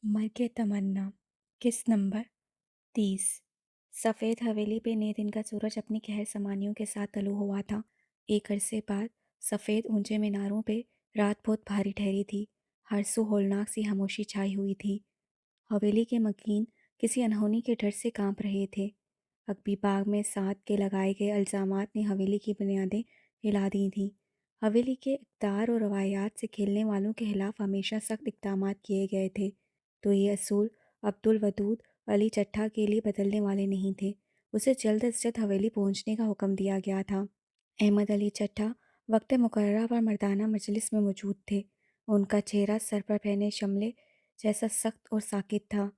मर के तमन्ना। किस्त नंबर 30। सफ़ेद हवेली पे नए दिन का सूरज अपनी कहर समानियों के साथ तलू हुआ था। एक अरसे बाद सफ़ेद ऊंचे मीनारों पे रात बहुत भारी ठहरी थी। हर सू होलनाक सी खामोशी छाई हुई थी। हवेली के मकीन किसी अनहोनी के डर से कांप रहे थे। अकबी बाग में साथ के लगाए गए इल्ज़ामात ने हवेली की बुनियादें हिला दी थीं। हवेली के इक़्तिदार और रवायात से खेलने वालों के खिलाफ हमेशा सख्त इक़दामात किए गए थे। तो ये असूल अब्दुल वदूद अली चट्ठा के लिए बदलने वाले नहीं थे। उसे जल्द अज जल्द हवेली पहुंचने का हुक्म दिया गया था। अहमद अली चट्ठा वक्त मुकर्रर पर मर्दाना मजलिस में मौजूद थे। उनका चेहरा सर पर पहने शमले जैसा सख्त और साकित था।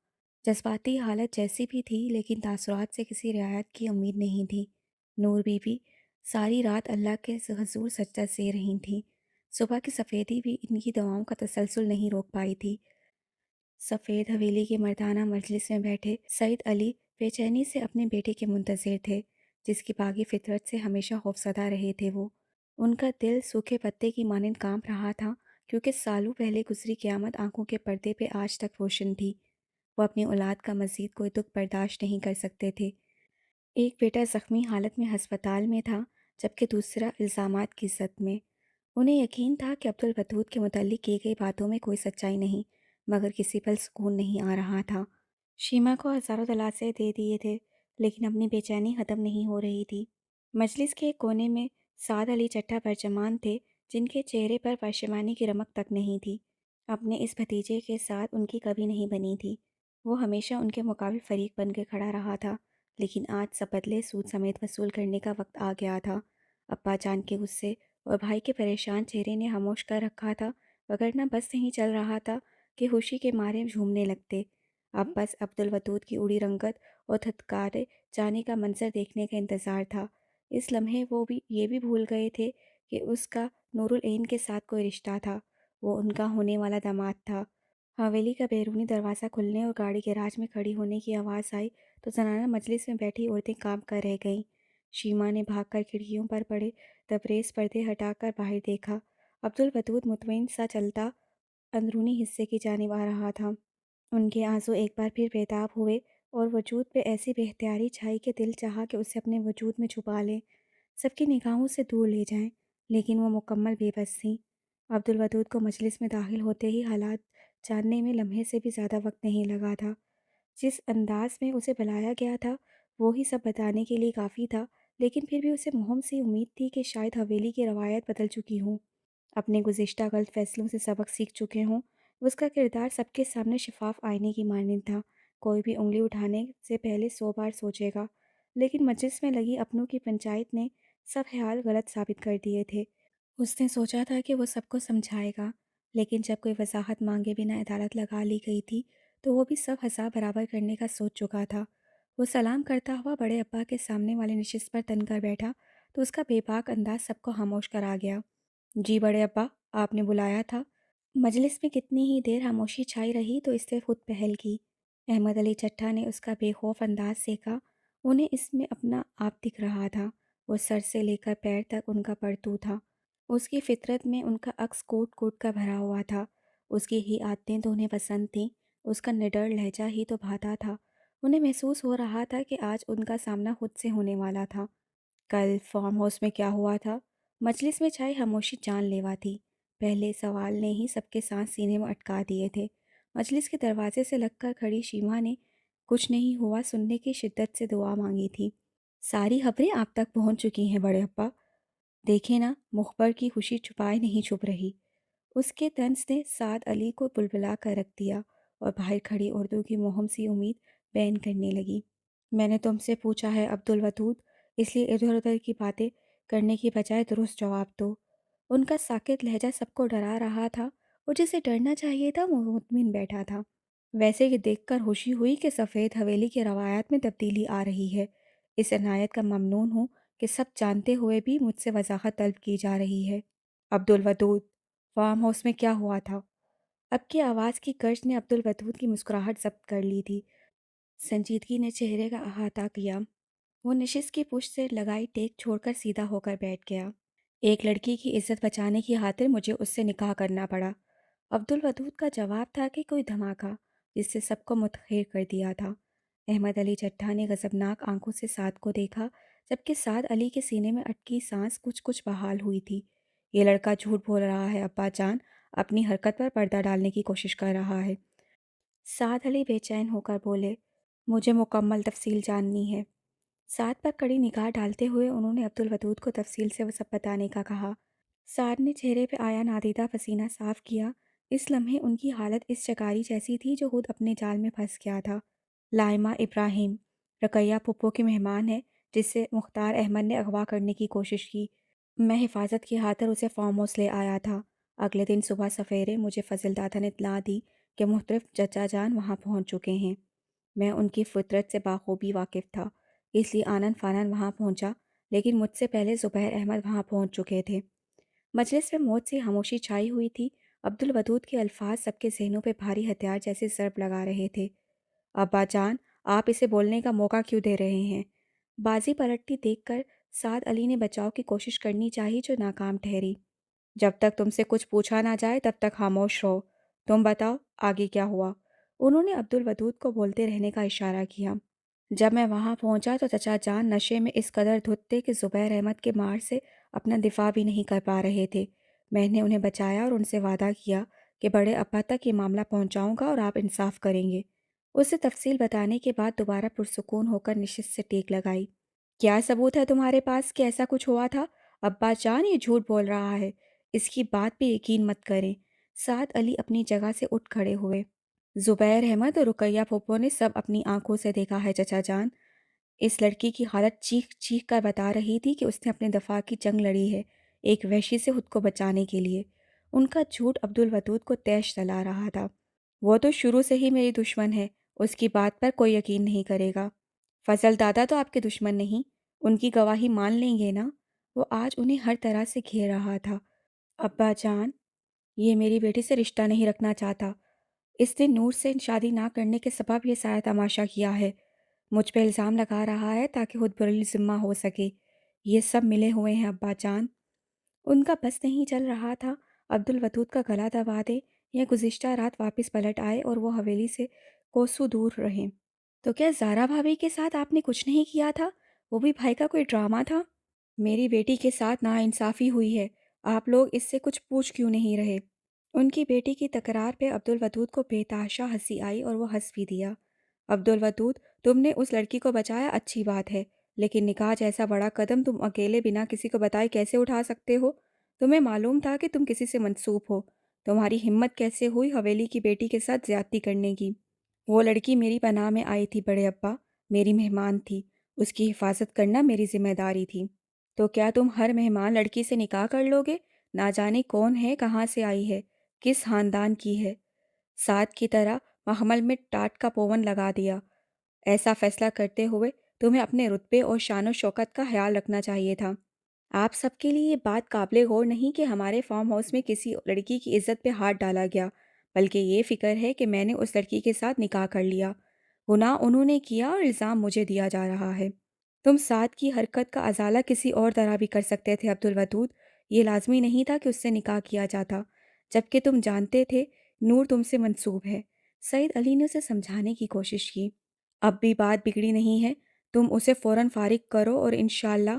जज्बाती हालत जैसी भी थी, लेकिन तासुरात से किसी रियायत की उम्मीद नहीं थी। नूर बीबी सारी रात अल्लाह के हजूर सजदा से रही थी। सुबह की सफ़ेदी भी इनकी दवाओं का तसलसल नहीं रोक पाई थी। सफ़ेद हवेली की मर्दाना मजलिस में बैठे सईद अली बेचैनी से अपने बेटे के मुंतज़िर थे, जिसकी बागी फितरत से हमेशा खौफज़दा रहे थे वो। उनका दिल सूखे पत्ते की मानंद कांप रहा था, क्योंकि सालों पहले गुजरी क़यामत आंखों के पर्दे पे आज तक रोशन थी। वो अपनी औलाद का मज़ीद कोई दुख बर्दाश्त नहीं कर सकते थे। एक बेटा ज़ख्मी हालत में हस्पताल में था, जबकि दूसरा इल्ज़ामात की ज़द में। उन्हें यकीन था कि अब्दुल वदूद के मुताल्लिक़ की गई बातों में कोई सच्चाई नहीं, मगर किसी पल सुकून नहीं आ रहा था। शीमा को हज़ारों दिलासे दे दिए थे, लेकिन अपनी बेचैनी ख़त्म नहीं हो रही थी। मजलिस के एक कोने में साद अली चट्टा बरजमान थे, जिनके चेहरे पर पशेमानी की रमक तक नहीं थी। अपने इस भतीजे के साथ उनकी कभी नहीं बनी थी। वो हमेशा उनके मुकाबिल फरीक बन के खड़ा रहा था, लेकिन आज सब बदले सूद समेत वसूल करने का वक्त आ गया था। अब्बा जान के गुस्से और भाई के परेशान चेहरे ने खामोश कर रखा था, वगरना बस नहीं चल रहा था कि खुशी के मारे झूमने लगते। अब बस अब्दुल वदूद की उड़ी रंगत और थतकारे जाने का मंजर देखने का इंतज़ार था। इस लम्हे वो भी ये भी भूल गए थे कि उसका नूरुल ऐन के साथ कोई रिश्ता था। वो उनका होने वाला दामाद था। हवेली का बैरूनी दरवाज़ा खुलने और गाड़ी गैराज में खड़ी होने की आवाज़ आई तो ज़नाना मजलिस में बैठी औरतें कांप कर रह गईं। शीमा ने भागकर खिड़कियों पर पड़े तबरेज़ पर्दे हटाकर बाहर देखा। अब्दुल वदूद मुतमईन सा चलता अंदरूनी हिस्से की जानिब आ रहा था। उनके आंसू एक बार फिर बेताब हुए और वजूद पे ऐसी बेख्तियारी छाई कि दिल चाहा कि उसे अपने वजूद में छुपा लें, सबकी निगाहों से दूर ले जाएं, लेकिन वो मुकम्मल बेबस थी। अब्दुल वदूद को मजलिस में दाखिल होते ही हालात जानने में लम्हे से भी ज़्यादा वक्त नहीं लगा था। जिस अंदाज में उसे बुलाया गया था, वो ही सब बताने के लिए काफ़ी था, लेकिन फिर भी उसे मुहम सी उम्मीद थी कि शायद हवेली की रवायत बदल चुकी हो, अपने गुज़िश्ता गलत फ़ैसलों से सबक सीख चुके हों। उसका किरदार सबके सामने शफ़ाफ़ आईने की मानंद था। कोई भी उँगली उठाने से पहले 100 बार सोचेगा। लेकिन मजलिस में लगी अपनों की पंचायत ने सब ख़्याल गलत साबित कर दिए थे। उसने सोचा था कि वो सबको समझाएगा, लेकिन जब कोई वजाहत मांगे बिना अदालत लगा ली गई थी, तो वो भी सब हिसाब बराबर करने का सोच चुका था। वो सलाम करता हुआ बड़े अब्बा के सामने वाली नशिस्त पर तन कर बैठा, तो उसका बेबाक अंदाज सबको खामोश करा गया। जी बड़े अब्बा, आपने बुलाया था। मजलिस में कितनी ही देर खामोशी छाई रही तो इससे खुद पहल की। अहमद अली चट्ठा ने उसका बेखौफ अंदाज देखा। उन्हें इसमें अपना आप दिख रहा था। वो सर से लेकर पैर तक उनका पड़तू था। उसकी फितरत में उनका अक्स कोट कोट का भरा हुआ था। उसकी ही आदतें तो उन्हें पसंद थीं। उसका निडर लहजा ही तो भाता था। उन्हें महसूस हो रहा था कि आज उनका सामना खुद से होने वाला था। कल फार्म हाउस में क्या हुआ था? मजलिस में छाई खामोशी जानलेवा थी। पहले सवाल ने ही सबके सांस सीने में अटका दिए थे। मजलिस के दरवाजे से लगकर खड़ी शीमा ने कुछ नहीं हुआ सुनने की शिद्दत से दुआ मांगी थी। सारी खबरें आप तक पहुंच चुकी हैं बड़े अब्बा। देखे ना, मुखबर की खुशी छुपाए नहीं छुप रही। उसके तंज ने साद अली को बुलबुला कर रख दिया और बाहर खड़ी उर्दू की मोहम सी उम्मीद बयान करने लगी। मैंने तुमसे पूछा है अब्दुल वदूद, इसलिए इधर उधर की बातें करने की बजाय दुरुस्त जवाब दो। उनका साकित लहजा सबको डरा रहा था और जिसे डरना चाहिए था वो मुतमिन बैठा था। वैसे कि देखकर खुशी हुई कि सफ़ेद हवेली की रवायत में तब्दीली आ रही है। इस अनायत का ममनून हूँ कि सब जानते हुए भी मुझसे वजाहत तलब की जा रही है। अब्दुल वदूद, फार्म हाउस में क्या हुआ था? अब की आवाज़ की गर्ज ने अब्दुल वदूद की मुस्कुराहट जब्त कर ली थी। संजीदगी ने चेहरे का अहाता किया। वो नशिश की पुश्त से लगाई टेक छोड़कर सीधा होकर बैठ गया। एक लड़की की इज्जत बचाने की खातिर मुझे उससे निकाह करना पड़ा। अब्दुल वदूद का जवाब था कि कोई धमाका, जिससे सबको मुतखिर कर दिया था। अहमद अली चट्टा ने गजबनाक आंखों से साद को देखा, जबकि साद अली के सीने में अटकी सांस कुछ कुछ बहाल हुई थी। ये लड़का झूठ बोल रहा है अब्बा जान, अपनी हरकत पर पर्दा डालने की कोशिश कर रहा है। साद अली बेचैन होकर बोले, मुझे मुकम्मल तफसील जाननी है। साद पर कड़ी निगाह डालते हुए उन्होंने अब्दुल वदूद को तफसील से वो सब बताने का कहा। साद ने चेहरे पे आया नादीदा पसीना साफ किया। इस लम्हे उनकी हालत इस शकारी जैसी थी जो खुद अपने जाल में फंस गया था। लाइमा इब्राहिम, रकैया पुप्पो की मेहमान है, जिसे मुख्तार अहमद ने अगवा करने की कोशिश की। मैं हिफाजत की खातिर उसे फार्म हाउस ले आया था। अगले दिन सुबह सवेरे मुझे फजल दादा ने इत्तला दी कि मुख्तलिफ चचा जान वहाँ पहुँच चुके हैं। मैं उनकी फितरत से बाखूबी वाकिफ़ था, इसलिए आनन फानन वहाँ पहुँचा, लेकिन मुझसे पहले ज़ुबैर अहमद वहाँ पहुँच चुके थे। मजलिस में मौत से खामोशी छाई हुई थी। अब्दुल वदूद के अल्फाज सबके जहनों पे भारी हथियार जैसे ज़रब लगा रहे थे। अब्बा जान, आप इसे बोलने का मौका क्यों दे रहे हैं? बाजी पलटती देखकर साद अली ने बचाव की कोशिश करनी चाहिए, जो नाकाम ठहरी। जब तक तुमसे कुछ पूछा ना जाए तब तक खामोश रहो। तुम बताओ आगे क्या हुआ? उन्होंने अब्दुल वदूद को बोलते रहने का इशारा किया। जब मैं वहां पहुंचा तो चचा जान नशे में इस कदर धुत थे कि ज़ुबैर अहमद के मार से अपना दिफा भी नहीं कर पा रहे थे। मैंने उन्हें बचाया और उनसे वादा किया कि बड़े अब्बा तक ये मामला पहुंचाऊंगा और आप इंसाफ करेंगे। उसे तफसील बताने के बाद दोबारा पुरसुकून होकर निशिस्त से टेक लगाई। क्या सबूत है तुम्हारे पास कि ऐसा कुछ हुआ था? अब्बा जान ये झूठ बोल रहा है, इसकी बात पे यकीन मत करें। साद अली अपनी जगह से उठ खड़े हुए। ज़ुबैर अहमद और रुकैया फूफो ने सब अपनी आंखों से देखा है चचा जान। इस लड़की की हालत चीख चीख कर बता रही थी कि उसने अपने दफा की जंग लड़ी है, एक वहशी से खुद को बचाने के लिए। उनका झूठ अब्दुल वदूद को तैश चला रहा था। वो तो शुरू से ही मेरी दुश्मन है, उसकी बात पर कोई यकीन नहीं करेगा। फजल दादा तो आपके दुश्मन नहीं, उनकी गवाही मान लेंगे ना? वो आज उन्हें हर तरह से घेर रहा था। अब्बा जान, ये मेरी बेटी से रिश्ता नहीं रखना चाहता। इसने नूर से शादी ना करने के सबब ये सारा तमाशा किया है। मुझ पे इल्ज़ाम लगा रहा है ताकि खुद बरी ज़िम्मा हो सके। ये सब मिले हुए हैं अब्बा जान। उनका बस नहीं चल रहा था। अब्दुल वदूद का गला दबा दे या गुज़िश्ता रात वापस पलट आए और वो हवेली से कोसों दूर रहें। तो क्या ज़ारा भाभी के साथ आपने कुछ नहीं किया था? वो भी भाई का कोई ड्रामा था? मेरी बेटी के साथ नाइंसाफ़ी हुई है। आप लोग इससे कुछ पूछ क्यों नहीं रहे? उनकी बेटी की तकरार पे अब्दुल वदूद को बेतहाशा हंसी आई और वो हंस भी दिया। अब्दुल वदूद, तुमने उस लड़की को बचाया अच्छी बात है, लेकिन निकाह जैसा बड़ा कदम तुम अकेले बिना किसी को बताए कैसे उठा सकते हो? तुम्हें मालूम था कि तुम किसी से मंसूब हो। तुम्हारी हिम्मत कैसे हुई हवेली की बेटी के साथ ज्यादती करने की? वो लड़की मेरी पनाह में आई थी बड़े अब्बा, मेरी मेहमान थी। उसकी हिफाजत करना मेरी जिम्मेदारी थी। तो क्या तुम हर मेहमान लड़की से निकाह कर लोगे? ना जाने कौन है, कहाँ से आई है, किस खानदान की है। साद की तरह महमल में टाट का पोवन लगा दिया। ऐसा फैसला करते हुए तुम्हें अपने रुतबे और शान शौकत का ख्याल रखना चाहिए था। आप सबके लिए ये बात काबिल गौर नहीं कि हमारे फार्म हाउस में किसी लड़की की इज्जत पे हाथ डाला गया, बल्कि ये फिक्र है कि मैंने उस लड़की के साथ निकाह कर लिया। गुनाह उन्होंने किया और इल्ज़ाम मुझे दिया जा रहा है। तुम साद की हरकत का अजाला किसी और तरह भी कर सकते थे अब्दुल वदूद। ये लाजमी नहीं था कि उससे निकाह किया जाता, जबकि तुम जानते थे नूर तुमसे मंसूब है। सईद अली ने उसे समझाने की कोशिश की। अब भी बात बिगड़ी नहीं है। तुम उसे फ़ौरन फारिग करो और इंशाअल्लाह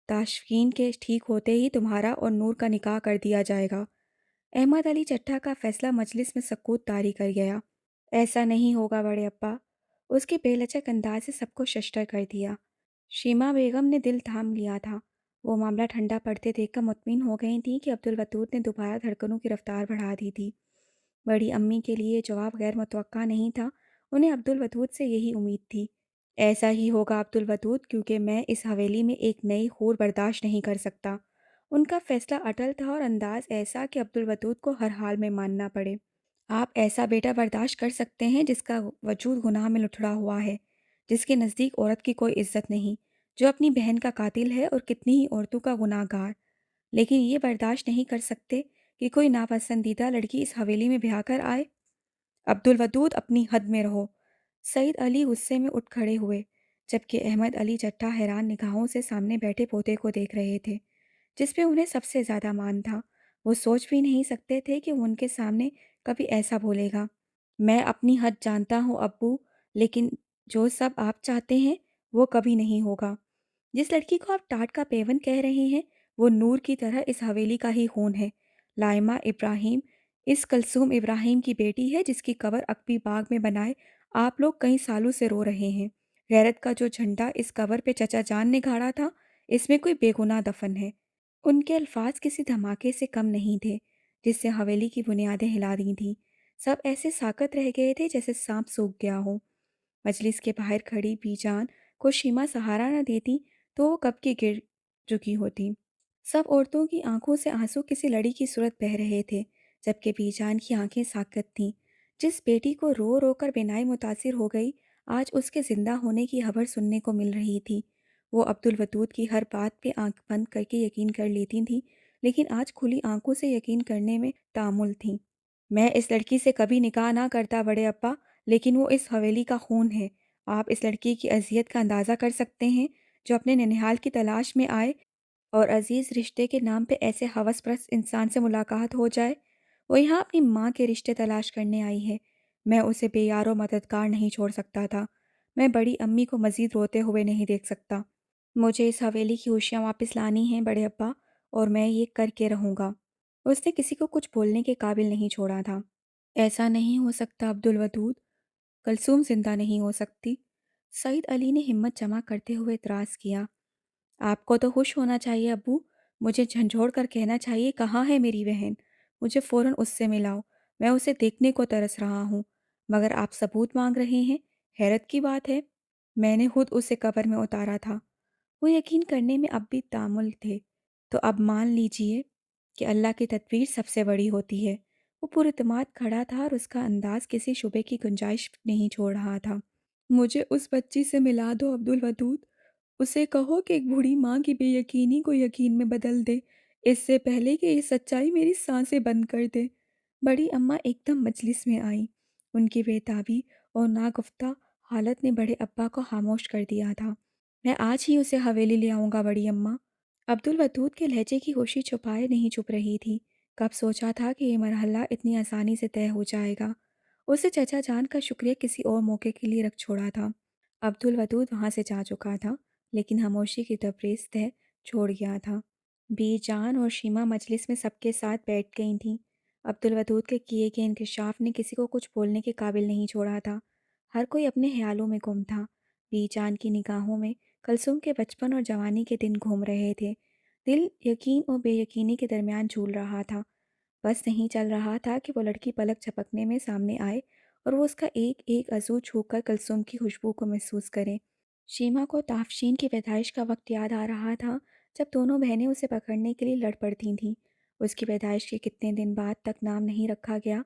ताशकीन के ठीक होते ही तुम्हारा और नूर का निकाह कर दिया जाएगा। अहमद अली चट्टा का फैसला मजलिस में सकूत तारी कर गया। ऐसा नहीं होगा बड़े अब्बा। उसके बेलचक अंदाज से सबको शशटर कर दिया। शीमा बेगम ने दिल थाम लिया था। वो मामला ठंडा पड़ते देखकर मुतमिन हो गई थी कि अब्दुल वदूद ने दोबारा धड़कनों की रफ्तार बढ़ा दी थी। बड़ी अम्मी के लिए जवाब गैर मुतवक्का नहीं था। उन्हें अब्दुल वदूद से यही उम्मीद थी। ऐसा ही होगा अब्दुल वदूद, क्योंकि मैं इस हवेली में एक नई हूर बर्दाश्त नहीं कर सकता। उनका फैसला अटल था और अंदाज ऐसा कि अब्दुल वदूद को हर हाल में मानना पड़े। आप ऐसा बेटा बर्दाश्त कर सकते हैं जिसका वजूद गुनाह में लुढ़ड़ा हुआ है, जिसके नज़दीक औरत की कोई इज्जत नहीं, जो अपनी बहन का कातिल है और कितनी ही औरतों का गुनाहगार। लेकिन ये बर्दाश्त नहीं कर सकते कि कोई नापसंदीदा लड़की इस हवेली में ब्याह कर आए। अब्दुल वदूद, अपनी हद में रहो। सईद अली गुस्से में उठ खड़े हुए, जबकि अहमद अली चट्टा हैरान निगाहों से सामने बैठे पोते को देख रहे थे, जिस पे उन्हें सबसे ज़्यादा मान था। वो सोच भी नहीं सकते थे कि वो उनके सामने कभी ऐसा बोलेगा। मैं अपनी हद जानता हूँ अब्बू, लेकिन जो सब आप चाहते हैं वो कभी नहीं होगा। जिस लड़की को आप टाट का पेवन कह रहे हैं, वो नूर की तरह इस हवेली का ही खून है। लाइमा इब्राहिम इस कलसूम इब्राहिम की बेटी है जिसकी कब्र अक्बी बाग में बनाए आप लोग कई सालों से रो रहे हैं। गैरत का जो झंडा इस कब्र पे चचा जान ने गाड़ा था, इसमें कोई बेगुनाह दफन है। उनके अल्फाज किसी धमाके से कम नहीं थे जिससे हवेली की बुनियादें हिला दी थीं। सब ऐसे साकत रह गए थे जैसे सांप सूख गया हो। मजलिस के बाहर खड़ी बीजान को शीमा सहारा न देती तो वो कब की गिर चुकी होती। सब औरतों की आंखों से आंसू किसी लड़ी की सूरत बह रहे थे, जबकि बीजान की आंखें साकत थीं। जिस बेटी को रो रो कर बेनाई मुतासिर हो गई, आज उसके जिंदा होने की खबर सुनने को मिल रही थी। वो अब्दुल वदूद की हर बात पे आंख बंद करके यकीन कर लेती थी, लेकिन आज खुली आंखों से यकीन करने में तामुल थी। मैं इस लड़की से कभी निकाह ना करता बड़े अब्बा, लेकिन वो इस हवेली का खून है। आप इस लड़की की अज़ियत का अंदाज़ा कर सकते हैं, जो अपने ननिहाल की तलाश में आए और अजीज़ रिश्ते के नाम पे ऐसे हवसप्रस्त इंसान से मुलाकात हो जाए। वो यहाँ अपनी माँ के रिश्ते तलाश करने आई है। मैं उसे बेयारो मददगार नहीं छोड़ सकता था। मैं बड़ी अम्मी को मज़ीद रोते हुए नहीं देख सकता। मुझे इस हवेली की खुशियाँ वापस लानी हैं बड़े अब्बा, और मैं ये करके रहूँगा। उसने किसी को कुछ बोलने के काबिल नहीं छोड़ा था। ऐसा नहीं हो सकता अब्दुल वदूद, कलसूम जिंदा नहीं हो सकती। सईद अली ने हिम्मत जमा करते हुए इतराज़ किया। आपको तो होश होना चाहिए अब्बू। मुझे झंझोड़ कर कहना चाहिए कहाँ है मेरी बहन। मुझे फ़ौरन उससे मिलाओ। मैं उसे देखने को तरस रहा हूँ। मगर आप सबूत मांग रहे हैं। हैरत की बात है, मैंने खुद उसे कब्र में उतारा था। वो यकीन करने में अब भी तामुल थे। तो अब मान लीजिए कि अल्लाह की तदबीर सबसे बड़ी होती है। वो पुरइत्माद खड़ा था और उसका अंदाज किसी शुबे की गुंजाइश नहीं छोड़ रहा था। मुझे उस बच्ची से मिला दो अब्दुल वदूद। उसे कहो कि एक बूढ़ी माँ की बेयकीनी को यकीन में बदल दे, इससे पहले कि ये सच्चाई मेरी सांसें बंद कर दे। बड़ी अम्मा एकदम मजलिस में आई। उनकी बेताबी और नागुफ्ता हालत ने बड़े अब्बा को खामोश कर दिया था। मैं आज ही उसे हवेली ले आऊँगा बड़ी अम्मा। अब्दुल वदूद के लहजे की खुशी छुपाए नहीं चुप रही थी। कब सोचा था कि ये मरहला इतनी आसानी से तय हो जाएगा। उसे चचा जान का शुक्रिया किसी और मौके के लिए रख छोड़ा था। अब्दुल वदूद वहाँ से जा चुका था, लेकिन खामोशी की तबरेज़ तह छोड़ गया था। बी जान और शीमा मजलिस में सबके साथ बैठ गई थीं। अब्दुल वदूद के किए गए इंकशाफ ने किसी को कुछ बोलने के काबिल नहीं छोड़ा था। हर कोई अपने ख्यालों में गुम था। बी जान की निगाहों में कलसुम के बचपन और जवानी के दिन घूम रहे थे। दिल यकीन और बेयकीनी के दरमियान झूल रहा था। बस नहीं चल रहा था कि वो लड़की पलक झपकने में सामने आए और वो उसका एक एक अज़ू छूकर कलसुम की खुशबू को महसूस करे। शीमा को ताफशीन की पैदाइश का वक्त याद आ रहा था, जब दोनों बहनें उसे पकड़ने के लिए लड़ पड़ती थीं। उसकी पैदाइश के कितने दिन बाद तक नाम नहीं रखा गया,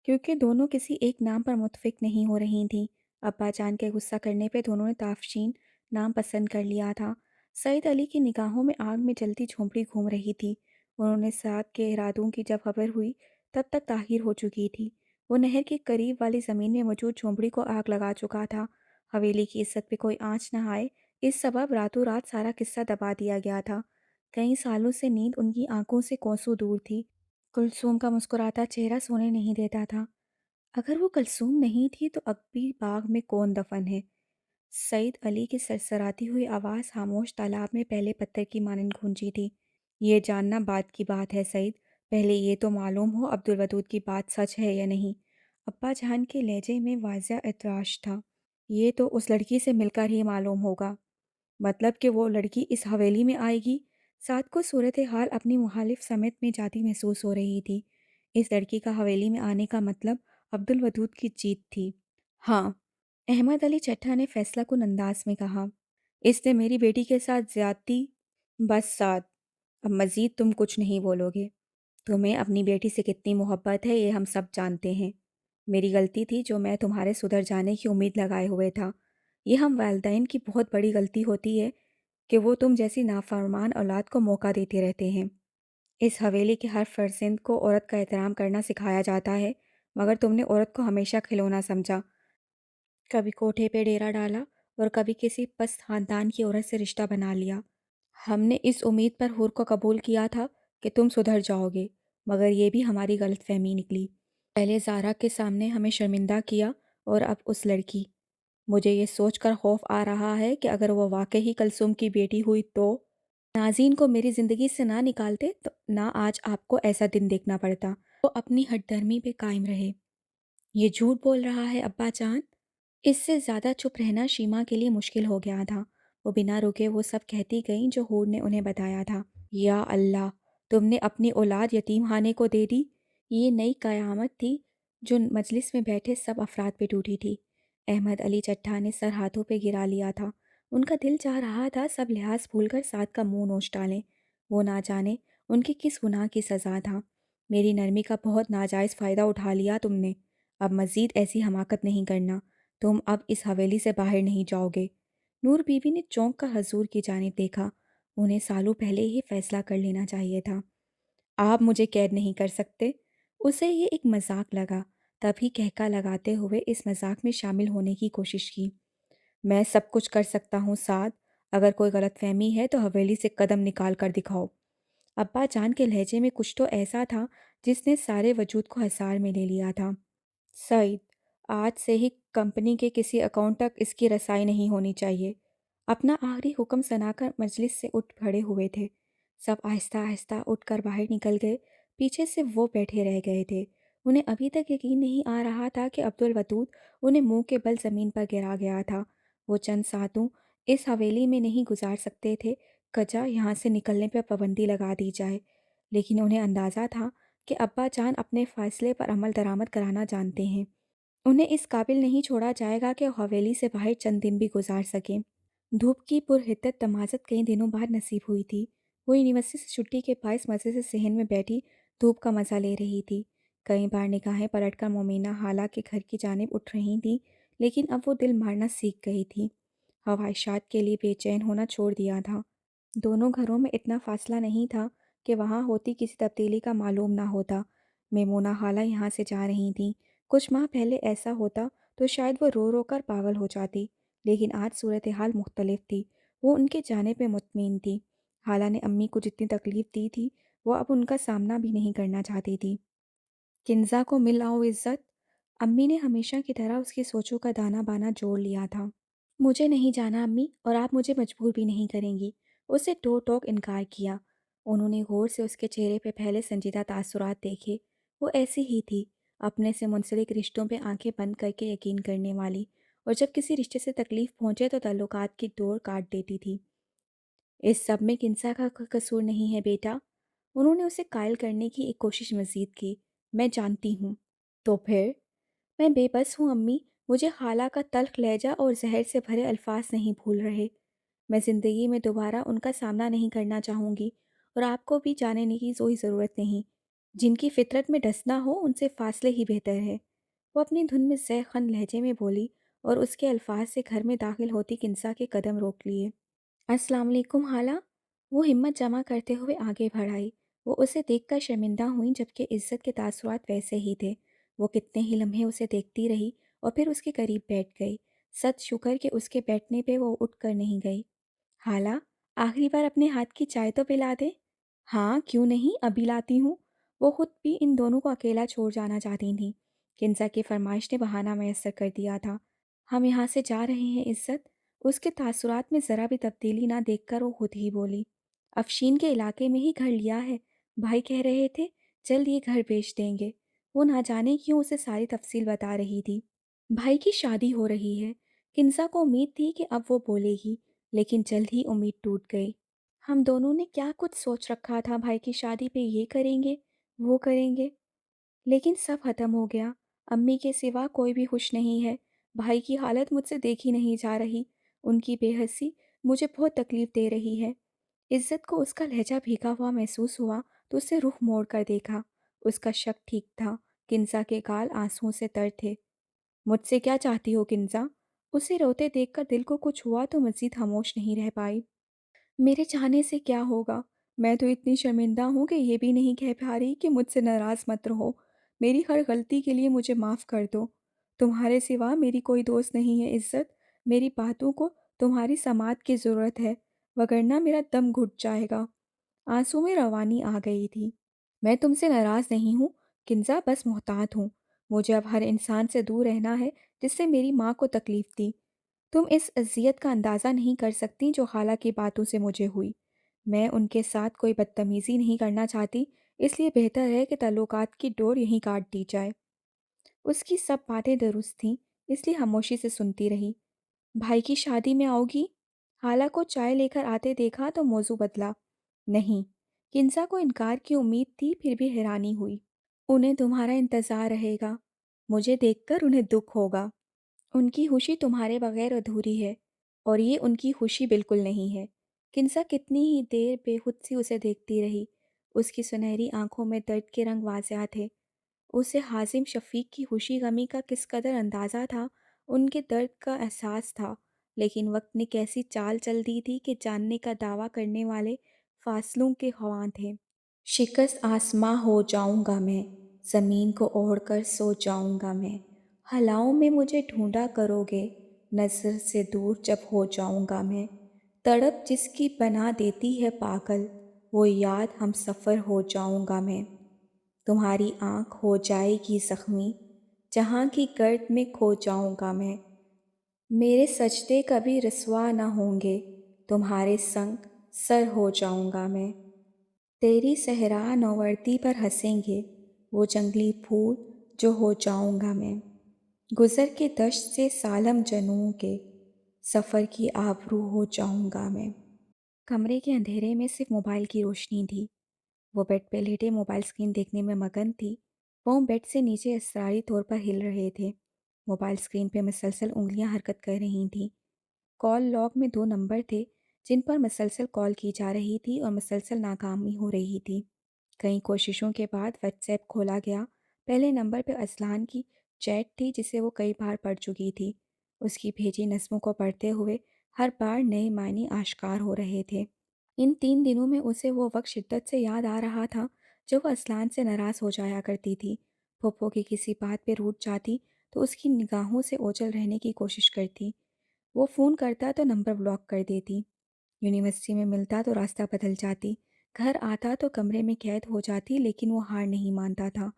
क्योंकि दोनों किसी एक नाम पर मुत्फिक नहीं हो रही थीं। अब्बा जान के गुस्सा करने पे दोनों ने ताफशीन नाम पसंद कर लिया था। सईद अली की निगाहों में आग में जलती झोंपड़ी घूम रही थी। उन्होंने साद के इरादों की जब खबर हुई, तब तक ताहिर हो चुकी थी। वो नहर के करीब वाली ज़मीन में मौजूद झोंपड़ी को आग लगा चुका था। हवेली की इज्जत पे कोई आँच न आए, इस सबब रातों रात सारा किस्सा दबा दिया गया था। कई सालों से नींद उनकी आंखों से कोसों दूर थी। कुलसूम का मुस्कुराता चेहरा सोने नहीं देता था। अगर वो कुलसूम नहीं थी तो अगबी बाग में कौन दफन है? सईद अली की सरसराती हुई आवाज़ खामोश तालाब में पहले पत्थर की मानंद गूंजी थी। ये जानना बाद की बात है सईद। पहले ये तो मालूम हो अब्दुल वदूद की बात सच है या नहीं। अब्बा जान के लहजे में वाज़ा एतराज था। ये तो उस लड़की से मिलकर ही मालूम होगा। मतलब कि वो लड़की इस हवेली में आएगी। साथ को सूरत हाल अपनी मुखालिफ समेत में जाती महसूस हो रही थी। इस लड़की का हवेली में आने का मतलब अब्दुल वदूद की जीत थी। हाँ, अहमद अली चट्टा ने फैसला कुन अंदाज में कहा। इसने मेरी बेटी के साथ ज्यादती। बस साथ, अब मज़ीद तुम कुछ नहीं बोलोगे। तुम्हें अपनी बेटी से कितनी मोहब्बत है ये हम सब जानते हैं। मेरी गलती थी जो मैं तुम्हारे सुधर जाने की उम्मीद लगाए हुए था। ये हम वालिदैन की बहुत बड़ी गलती होती है कि वो तुम जैसी नाफरमान औलाद को मौका देते रहते हैं। इस हवेली के हर फर्जंद को औरत का एहतराम करना सिखाया जाता है, मगर तुमने औरत को हमेशा खिलौना समझा। कभी कोठे पे डेरा डाला और कभी किसी पस्त खानदान की औरत से रिश्ता बना लिया। हमने इस उम्मीद पर हुर को कबूल किया था कि तुम सुधर जाओगे, मगर ये भी हमारी गलतफहमी निकली। پہلے زارا کے سامنے ہمیں شرمندہ کیا اور اب اس لڑکی۔ مجھے یہ سوچ کر خوف آ رہا ہے کہ اگر وہ واقعی کلثوم کی بیٹی ہوئی تو نازین کو میری زندگی سے نہ نکالتے تو نہ آج آپ کو ایسا دن دیکھنا پڑتا۔ وہ اپنی ہٹ دھرمی پہ قائم رہے۔ یہ جھوٹ بول رہا ہے ابا جان؟ اس سے زیادہ چپ رہنا شیما کے لیے مشکل ہو گیا تھا۔ وہ بنا رکے وہ سب کہتی گئیں جو حور نے انہیں بتایا تھا۔ یا اللہ، تم نے اپنی اولاد یتیم خانے کو دے دی۔ یہ نئی قیامت تھی جو مجلس میں بیٹھے سب افراد پہ ٹوٹی تھی۔ احمد علی چٹھا نے سر ہاتھوں پہ گرا لیا تھا۔ ان کا دل چاہ رہا تھا سب لحاظ بھول کر ساتھ کا منہ نوچ ڈالیں۔ وہ نہ جانے ان کی کس گناہ کی سزا تھا۔ میری نرمی کا بہت ناجائز فائدہ اٹھا لیا تم نے۔ اب مزید ایسی حماقت نہیں کرنا۔ تم اب اس حویلی سے باہر نہیں جاؤ گے۔ نور بی بی نے چونک کر حضور کی جانب دیکھا۔ انہیں سالوں پہلے ہی فیصلہ کر لینا چاہیے تھا۔ آپ مجھے قید نہیں کر سکتے۔ اسے یہ ایک مذاق لگا، تبھی کہکا لگاتے ہوئے اس مذاق میں شامل ہونے کی کوشش کی۔ میں سب کچھ کر سکتا ہوں سعد۔ اگر کوئی غلط فہمی ہے تو حویلی سے قدم نکال کر دکھاؤ۔ ابا جان کے لہجے میں کچھ تو ایسا تھا جس نے سارے وجود کو حصار میں لے لیا تھا۔ سعید، آج سے ہی کمپنی کے کسی اکاؤنٹ تک اس کی رسائی نہیں ہونی چاہیے۔ اپنا آخری حکم سنا کر مجلس سے اٹھ کھڑے ہوئے تھے۔ سب آہستہ آہستہ اٹھ کر باہر نکل گئے۔ پیچھے سے وہ بیٹھے رہ گئے تھے۔ انہیں ابھی تک یقین نہیں آ رہا تھا کہ عبدالودود انہیں منہ کے بل زمین پر گرا گیا تھا۔ وہ چند ساتوں اس حویلی میں نہیں گزار سکتے تھے، کجا یہاں سے نکلنے پر پابندی لگا دی جائے۔ لیکن انہیں اندازہ تھا کہ ابا جان اپنے فیصلے پر عمل درآمد کرانا جانتے ہیں۔ انہیں اس قابل نہیں چھوڑا جائے گا کہ وہ حویلی سے باہر چند دن بھی گزار سکیں۔ دھوپ کی پرحدت تمازت کئی دنوں بعد نصیب ہوئی تھی۔ وہ یونیورسٹی سے چھٹی کے باعث مزے سے صحن میں بیٹھی دھوپ کا مزہ لے رہی تھی۔ کئی بار نگاہیں پلٹ کر مومنہ خالہ کے گھر کی جانب اٹھ رہی تھیں، لیکن اب وہ دل مارنا سیکھ گئی تھی۔ خواہشات کے لیے بے چین ہونا چھوڑ دیا تھا۔ دونوں گھروں میں اتنا فاصلہ نہیں تھا کہ وہاں ہوتی کسی تبدیلی کا معلوم نہ ہوتا۔ میمونہ خالہ یہاں سے جا رہی تھیں۔ کچھ ماہ پہلے ایسا ہوتا تو شاید وہ رو رو کر پاگل ہو جاتی، لیکن آج صورتحال مختلف تھی۔ وہ ان کے جانے پہ مطمئن تھی۔ خالہ نے امی کو جتنی تکلیف دی تھی وہ اب ان کا سامنا بھی نہیں کرنا چاہتی تھی۔ کنزا کو مل آؤ عزت۔ امی نے ہمیشہ کی طرح اس کی سوچوں کا دانہ بانہ جوڑ لیا تھا۔ مجھے نہیں جانا امی، اور آپ مجھے مجبور بھی نہیں کریں گی۔ اسے ٹوک ٹوک انکار کیا۔ انہوں نے غور سے اس کے چہرے پہ پہلے سنجیدہ تاثرات دیکھے۔ وہ ایسی ہی تھی، اپنے سے منسلک رشتوں پہ آنکھیں بند کر کے یقین کرنے والی، اور جب کسی رشتے سے تکلیف پہنچے تو تعلقات کی ڈور کاٹ دیتی تھی۔ اس سب میں کنسا کا قصور نہیں ہے بیٹا۔ انہوں نے اسے قائل کرنے کی ایک کوشش مزید کی۔ میں جانتی ہوں۔ تو پھر؟ میں بے بس ہوں امی۔ مجھے خالہ کا تلخ لہجہ اور زہر سے بھرے الفاظ نہیں بھول رہے۔ میں زندگی میں دوبارہ ان کا سامنا نہیں کرنا چاہوں گی، اور آپ کو بھی جانے کی کوئی ضرورت نہیں۔ جن کی فطرت میں ڈسنا ہو ان سے فاصلے ہی بہتر ہے۔ وہ اپنی دھن میں زہ خند لہجے میں بولی، اور اس کے الفاظ سے گھر میں داخل ہوتی کنسا کے قدم روک لیے۔ السلام علیکم خالہ۔ وہ ہمت جمع کرتے ہوئے آگے بڑھ آئی۔ وہ اسے دیکھ کر شرمندہ ہوئیں، جبکہ عزت کے تاثرات ویسے ہی تھے۔ وہ کتنے ہی لمحے اسے دیکھتی رہی اور پھر اس کے قریب بیٹھ گئی۔ ست شکر کہ اس کے بیٹھنے پہ وہ اٹھ کر نہیں گئی۔ خالہ، آخری بار اپنے ہاتھ کی چائے تو پلا دے۔ ہاں کیوں نہیں، ابھی لاتی ہوں۔ وہ خود بھی ان دونوں کو اکیلا چھوڑ جانا چاہتی تھیں۔ کنزا کی فرمائش نے بہانہ میسر کر دیا تھا۔ ہم یہاں سے جا رہے ہیں عزت۔ اس کے تاثرات میں ذرا بھی تبدیلی نہ دیکھ کر وہ خود ہی بولی۔ افشین کے علاقے میں ہی گھر لیا ہے، بھائی کہہ رہے تھے جلد یہ گھر بیچ دیں گے۔ وہ نہ جانے کیوں اسے ساری تفصیل بتا رہی تھی۔ بھائی کی شادی ہو رہی ہے۔ کنزا کو امید تھی کہ اب وہ بولے گی، لیکن جلد ہی امید ٹوٹ گئی۔ ہم دونوں نے کیا کچھ سوچ رکھا تھا، بھائی کی شادی پہ یہ کریں گے، وہ کریں گے، لیکن سب ختم ہو گیا۔ امی کے سوا کوئی بھی خوش نہیں ہے۔ بھائی کی حالت مجھ سے دیکھی نہیں جا رہی۔ ان کی بے حسی مجھے بہت تکلیف دے رہی ہے۔ عزت کو اس کا لہجہ بھیگا ہوا محسوس ہوا تو اسے رخ موڑ کر دیکھا۔ اس کا شک ٹھیک تھا۔ کنزا کے گال آنسوؤں سے تر تھے۔ مجھ سے کیا چاہتی ہو کنزا؟ اسے روتے دیکھ کر دل کو کچھ ہوا تو مزید خاموش نہیں رہ پائی۔ میرے چاہنے سے کیا ہوگا؟ میں تو اتنی شرمندہ ہوں کہ یہ بھی نہیں کہہ پا رہی کہ مجھ سے ناراض مت رہو۔ میری ہر غلطی کے لیے مجھے معاف کر دو۔ تمہارے سوا میری کوئی دوست نہیں ہے عزت۔ میری باتوں کو تمہاری سماعت کی ضرورت ہے، وگرنہ میرا دم گھٹ جائے گا۔ آنسوں میں روانی آ گئی تھی۔ میں تم سے ناراض نہیں ہوں کنزا، بس محتاط ہوں۔ مجھے اب ہر انسان سے دور رہنا ہے جس سے میری ماں کو تکلیف دی۔ تم اس اذیت کا اندازہ نہیں کر سکتی جو خالہ کی باتوں سے مجھے ہوئی۔ میں ان کے ساتھ کوئی بدتمیزی نہیں کرنا چاہتی، اس لیے بہتر ہے کہ تعلقات کی ڈور یہیں کاٹ دی جائے۔ اس کی سب باتیں درست تھیں، اس لیے خاموشی سے سنتی رہی۔ بھائی کی شادی میں آؤ گی؟ خالہ کو چائے لے کر آتے دیکھا تو موضوع بدلا۔ نہیں۔ کنزا کو انکار کی امید تھی، پھر بھی حیرانی ہوئی۔ انہیں تمہارا انتظار رہے گا۔ مجھے دیکھ کر انہیں دکھ ہوگا۔ ان کی خوشی تمہارے بغیر ادھوری ہے، اور یہ ان کی خوشی بالکل نہیں ہے۔ کنزا کتنی ہی دیر بے خود سی اسے دیکھتی رہی۔ اس کی سنہری آنکھوں میں درد کے رنگ واضح تھے۔ اسے حازم شفیق کی خوشی غمی کا کس قدر اندازہ تھا، ان کے درد کا احساس تھا، لیکن وقت نے کیسی چال چل دی تھی کہ جاننے کا دعویٰ کرنے والے فاصلوں کے خواہاں تھے۔ شکست آسماں ہو جاؤں گا میں، زمین کو اوڑھ کر سو جاؤں گا میں، ہلاؤں میں مجھے ڈھونڈا کرو گے، نظر سے دور جب ہو جاؤں گا میں، تڑپ جس کی بنا دیتی ہے پاگل، وہ یاد ہم سفر ہو جاؤں گا میں، تمہاری آنکھ ہو جائے گی زخمی، جہاں کی گرد میں کھو جاؤں گا میں، میرے سجدے کبھی رسوا نہ ہوں گے، تمہارے سنگ سر ہو جاؤں گا میں، تیری صحرا نوردی پر ہنسیں گے وہ جنگلی پھول جو ہو جاؤں گا میں، گزر کے دشت سے سالم جنوں کے، سفر کی آبرو ہو جاؤں گا میں۔ کمرے کے اندھیرے میں صرف موبائل کی روشنی تھی۔ وہ بیڈ پہ لیٹے موبائل اسکرین دیکھنے میں مگن تھی۔ وہ بیڈ سے نیچے اسراری طور پر ہل رہے تھے۔ موبائل اسکرین پہ مسلسل انگلیاں حرکت کر رہی تھیں۔ کال لاگ میں 2 نمبر تھے جن پر مسلسل کال کی جا رہی تھی اور مسلسل ناکامی ہو رہی تھی۔ کئی کوششوں کے بعد واٹس ایپ کھولا گیا۔ پہلے نمبر پہ اذلان کی چیٹ تھی جسے وہ کئی بار پڑھ چکی تھی۔ اس کی بھیجی نظموں کو پڑھتے ہوئے ہر بار نئے معنی آشکار ہو رہے تھے۔ ان 3 دنوں میں اسے وہ وقت شدت سے یاد آ رہا تھا جب وہ اذلان سے ناراض ہو جایا کرتی تھی۔ پھپھو کی کسی بات پہ روٹھ جاتی تو اس کی نگاہوں سے اوجھل رہنے کی کوشش کرتی۔ وہ فون کرتا تو نمبر بلاک کر دیتی۔ یونیورسٹی میں ملتا تو راستہ بدل جاتی۔ گھر آتا تو کمرے میں قید ہو جاتی، لیکن وہ ہار نہیں مانتا تھا۔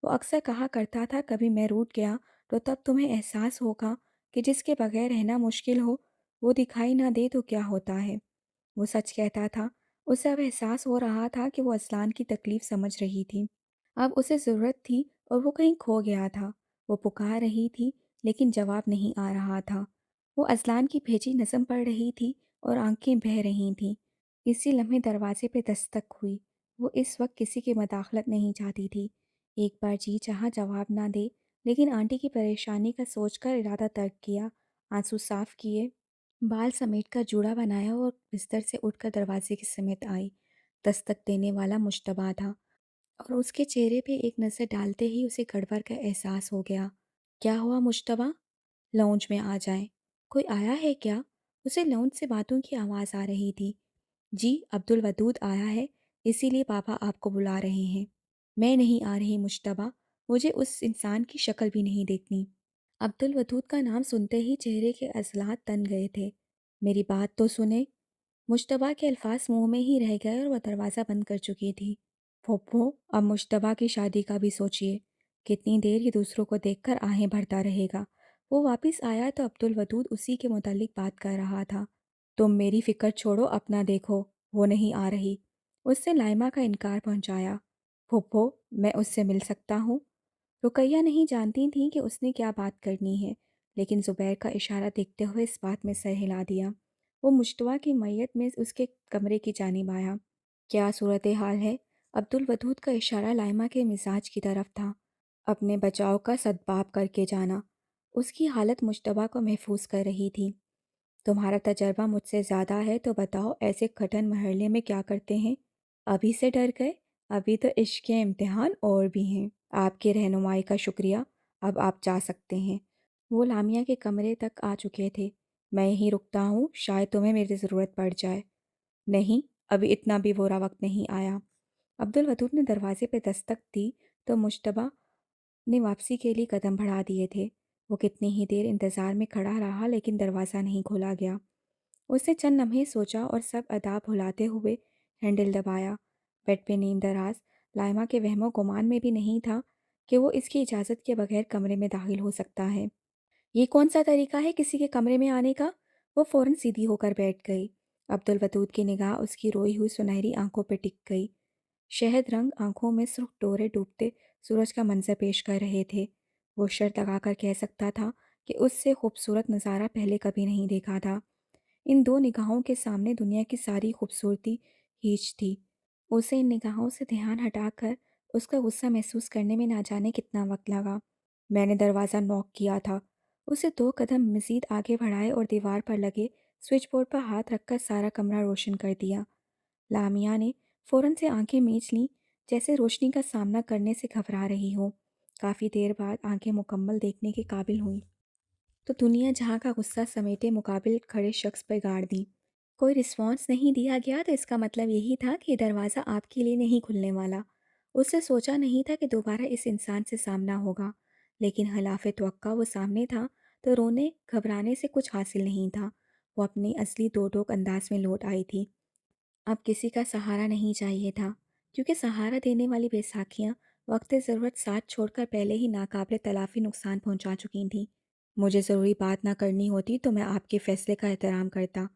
وہ اکثر کہا کرتا تھا کبھی میں روٹھ گیا تو تب تمہیں احساس ہوگا کہ جس کے بغیر رہنا مشکل ہو وہ دکھائی نہ دے تو کیا ہوتا ہے۔ وہ سچ کہتا تھا۔ اسے اب احساس ہو رہا تھا کہ وہ اذلان کی تکلیف سمجھ رہی تھی۔ اب اسے ضرورت تھی اور وہ کہیں کھو گیا تھا۔ وہ پکار رہی تھی لیکن جواب نہیں آ رہا تھا۔ وہ اذلان کی بھیجی نظم پڑھ رہی تھی اور آنکھیں بہہ رہی تھیں۔ اسی لمحے دروازے پہ دستک ہوئی۔ وہ اس وقت کسی کی مداخلت نہیں چاہتی تھی۔ ایک بار جی چاہا جواب نہ دے، لیکن آنٹی کی پریشانی کا سوچ کر ارادہ ترک کیا۔ آنسو صاف کیے، بال سمیٹ کر جوڑا بنایا اور بستر سے اٹھ کر دروازے کی سمت آئی۔ دستک دینے والا مجتبیٰ تھا اور اس کے چہرے پہ ایک نظر ڈالتے ہی اسے گڑبڑ کا احساس ہو گیا۔ کیا ہوا مجتبیٰ؟ لاؤنج میں آ جائیں۔ کوئی آیا ہے کیا؟ اسے لاؤنج سے باتوں کی آواز آ رہی تھی۔ جی عبدالودود آیا ہے، اسی لیے پاپا آپ کو بلا رہے ہیں۔ میں نہیں آ رہی مجتبیٰ، مجھے اس انسان کی شکل بھی نہیں دیکھنی۔ عبدالودود کا نام سنتے ہی چہرے کے عضلات تن گئے تھے۔ میری بات تو سنیں۔ مجتبیٰ کے الفاظ منہ میں ہی رہ گئے اور وہ دروازہ بند کر چکی تھی۔ پھوپھو اب مجتبیٰ کی شادی کا بھی سوچئے۔ کتنی دیر یہ دوسروں کو دیکھ کر آہیں بھرتا رہے گا۔ وہ واپس آیا تو عبدالودود اسی کے متعلق بات کر رہا تھا۔ تم میری فکر چھوڑو، اپنا دیکھو، وہ نہیں آ رہی۔ اس نے لائمہ کا انکار پہنچایا۔ پھوپھو میں اس سے مل سکتا ہوں؟ رقیہ نہیں جانتی تھی کہ اس نے کیا بات کرنی ہے، لیکن زبیر کا اشارہ دیکھتے ہوئے اس بات میں سر ہلا دیا۔ وہ مجتبیٰ کی میت میں اس کے کمرے کی جانب آیا۔ کیا صورتحال ہے؟ عبدالودود کا اشارہ لائمہ کے مزاج کی طرف تھا۔ اپنے بچاؤ کا سدباب کر کے جانا۔ اس کی حالت مجتبیٰ کو محفوظ کر رہی تھی۔ تمہارا تجربہ مجھ سے زیادہ ہے تو بتاؤ ایسے کٹھن مرحلے میں کیا کرتے ہیں؟ ابھی سے ڈر گئے؟ ابھی تو عشق کے امتحان اور بھی ہیں۔ آپ کی رہنمائی کا شکریہ، اب آپ جا سکتے ہیں۔ وہ لامیا کے کمرے تک آ چکے تھے۔ میں یہیں رکتا ہوں، شاید تمہیں میری ضرورت پڑ جائے۔ نہیں، ابھی اتنا بھی برا وقت نہیں آیا۔ عبدالودود نے دروازے پہ دستک دی تو مجتبیٰ نے واپسی کے لیے قدم بڑھا دیے تھے۔ وہ کتنی ہی دیر انتظار میں کھڑا رہا لیکن دروازہ نہیں کھولا گیا۔ اس نے چند لمحے سوچا اور سب ادا بھلاتے ہوئے ہینڈل دبایا۔ بیڈ پہ نیند دراز لائمہ کے وہم و گمان میں بھی نہیں تھا कि वो इसकी इजाज़त के बगैर कमरे में दाखिल हो सकता है। ये कौन सा तरीका है किसी के कमरे में आने का? वो फौरन सीधी होकर बैठ गई। अब्दुल वदूद की निगाह उसकी रोई हुई सुनहरी आंखों पर टिक गई। शहद रंग आंखों में सुर्ख डोरे डूबते सूरज का मंजर पेश कर रहे थे। वो शर्त लगाकर कह सकता था कि उससे खूबसूरत नज़ारा पहले कभी नहीं देखा था। इन दो निगाहों के सामने दुनिया की सारी खूबसूरती हीच थी। उसे इन निगाहों से ध्यान हटाकर उसका गुस्सा महसूस करने में ना जाने कितना वक्त लगा। मैंने दरवाज़ा नॉक किया था। उसे 2 कदम मज़ीद आगे बढ़ाए और दीवार पर लगे स्विच बोर्ड पर हाथ रखकर सारा कमरा रोशन कर दिया। लामिया ने फ़ौरन से आंखें मीच लीं, जैसे रोशनी का सामना करने से घबरा रही हो। काफ़ी देर बाद आंखें मुकम्मल देखने के काबिल हुईं, तो दुनिया जहाँ का गुस्सा समेटे मुकाबिल खड़े शख्स पर गाड़ दी। कोई रिस्पॉन्स नहीं दिया गया तो इसका मतलब यही था कि दरवाज़ा आपके लिए नहीं खुलने वाला। उससे सोचा नहीं था कि दोबारा इस इंसान से सामना होगा, लेकिन खिलाफ तवक्का वो सामने था, तो रोने घबराने से कुछ हासिल नहीं था। वो अपनी असली दो टोक अंदाज में लौट आई थी। अब किसी का सहारा नहीं चाहिए था, क्योंकि सहारा देने वाली बैसाखियाँ वक्त ज़रूरत साथ छोड़कर पहले ही नाकाबिले तलाफ़ी नुकसान पहुंचा चुकी थीं। मुझे ज़रूरी बात ना करनी होती तो मैं आपके फ़ैसले का एहतराम करता।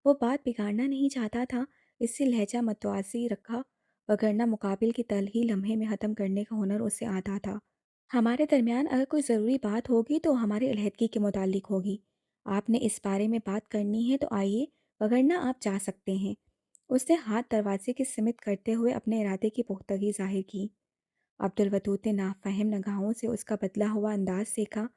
वो बात बिगाड़ना नहीं चाहता था, इससे लहजा मतवाज़ी रखा, वगरना मुकाबिल की तल ही लम्हे में ख़त्म करने का हुनर उसे आता था। हमारे दरमियान अगर कोई ज़रूरी बात होगी तो हमारी अलहदगी के मुतालिक होगी। आपने इस बारे में बात करनी है तो आइए, वगरना आप जा सकते हैं। उसने हाथ दरवाजे की सिमत करते हुए अपने इरादे की पुख्तगी जाहिर की। अब्दुल वदूद ने नाफहम निगाहों से उसका बदला हुआ अंदाज देखा।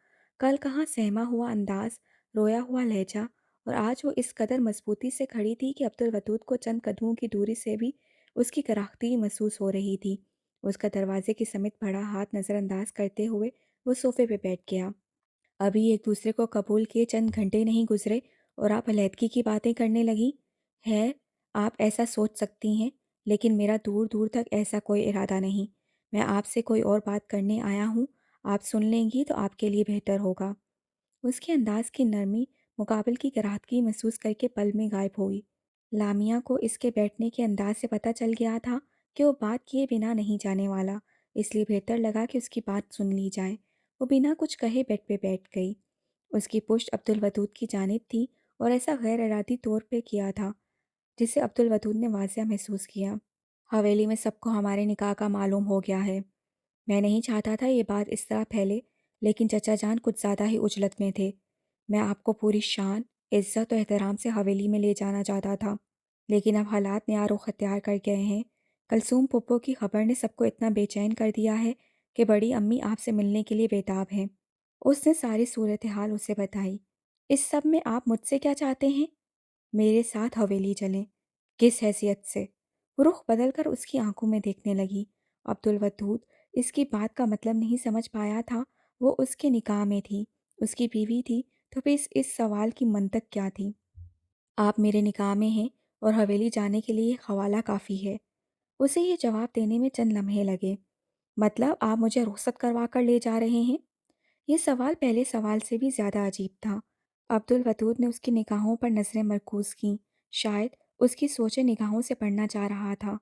कल कहाँ सहमा हुआ अंदाज, रोया हुआ लहजा, और आज वो इस कदर मजबूती से खड़ी थी कि अब्दुल वदूद को चंद कदमों की दूरी से भी उसकी कराहती महसूस हो रही थी। उसका दरवाजे की समित बढ़ा हाथ नज़रअंदाज करते हुए वो सोफे पे बैठ गया। अभी एक दूसरे को कबूल किए चंद घंटे नहीं गुजरे और आप अलहदगी की बातें करने लगी। है, आप ऐसा सोच सकती हैं, लेकिन मेरा दूर दूर तक ऐसा कोई इरादा नहीं। मैं आपसे कोई और बात करने आया हूँ। आप सुन लेंगी तो आपके लिए बेहतर होगा। उसके अंदाज की नरमी मुकाबिल की कराहतगी महसूस करके पल में गायब हुई। लामिया को इसके बैठने के अंदाज से पता चल गया था कि वो बात किए बिना नहीं जाने वाला, इसलिए बेहतर लगा कि उसकी बात सुन ली जाए। वो बिना कुछ कहे बेड पे बैठ गई। उसकी पुश्त अब्दुल वदूद की जानिब थी और ऐसा गैर इरादी तौर पे किया था, जिसे अब्दुल वदूद ने वाज़िया महसूस किया। हवेली में सबको हमारे निकाह का मालूम हो गया है। मैं नहीं चाहता था ये बात इस तरह फैले, लेकिन चचा जान कुछ ज़्यादा ही उजलत में थे। मैं आपको पूरी शान, इज़्ज़त और एहतराम से हवेली में ले जाना चाहता था, लेकिन अब हालात नया रुख अख्तियार कर गए हैं। कलसूम पुप्पो की खबर ने सबको इतना बेचैन कर दिया है कि बड़ी अम्मी आपसे मिलने के लिए बेताब हैं। उसने सारी सूरत हाल उसे बताई। इस सब में आप मुझसे क्या चाहते हैं? मेरे साथ हवेली चलें। किस हैसियत से? रुख बदलकर उसकी आंखों में देखने लगी। अब्दुल वदूद इसकी बात का मतलब नहीं समझ पाया था। वो उसके निकाह में थी, उसकी बीवी थी, तो फिर इस सवाल की मंतक क्या थी? आप मेरे निकाह में हैं और हवेली जाने के लिए हवाला काफ़ी है। उसे ये जवाब देने में चंद लम्हे लगे। मतलब आप मुझे रुखसत करवा कर ले जा रहे हैं? ये सवाल पहले सवाल से भी ज़्यादा अजीब था। अब्दुल वदूद ने उसकी निगाहों पर नज़रें मरकूज़ कीं। शायद उसकी सोचें निगाहों से पढ़ना चाह रहा था।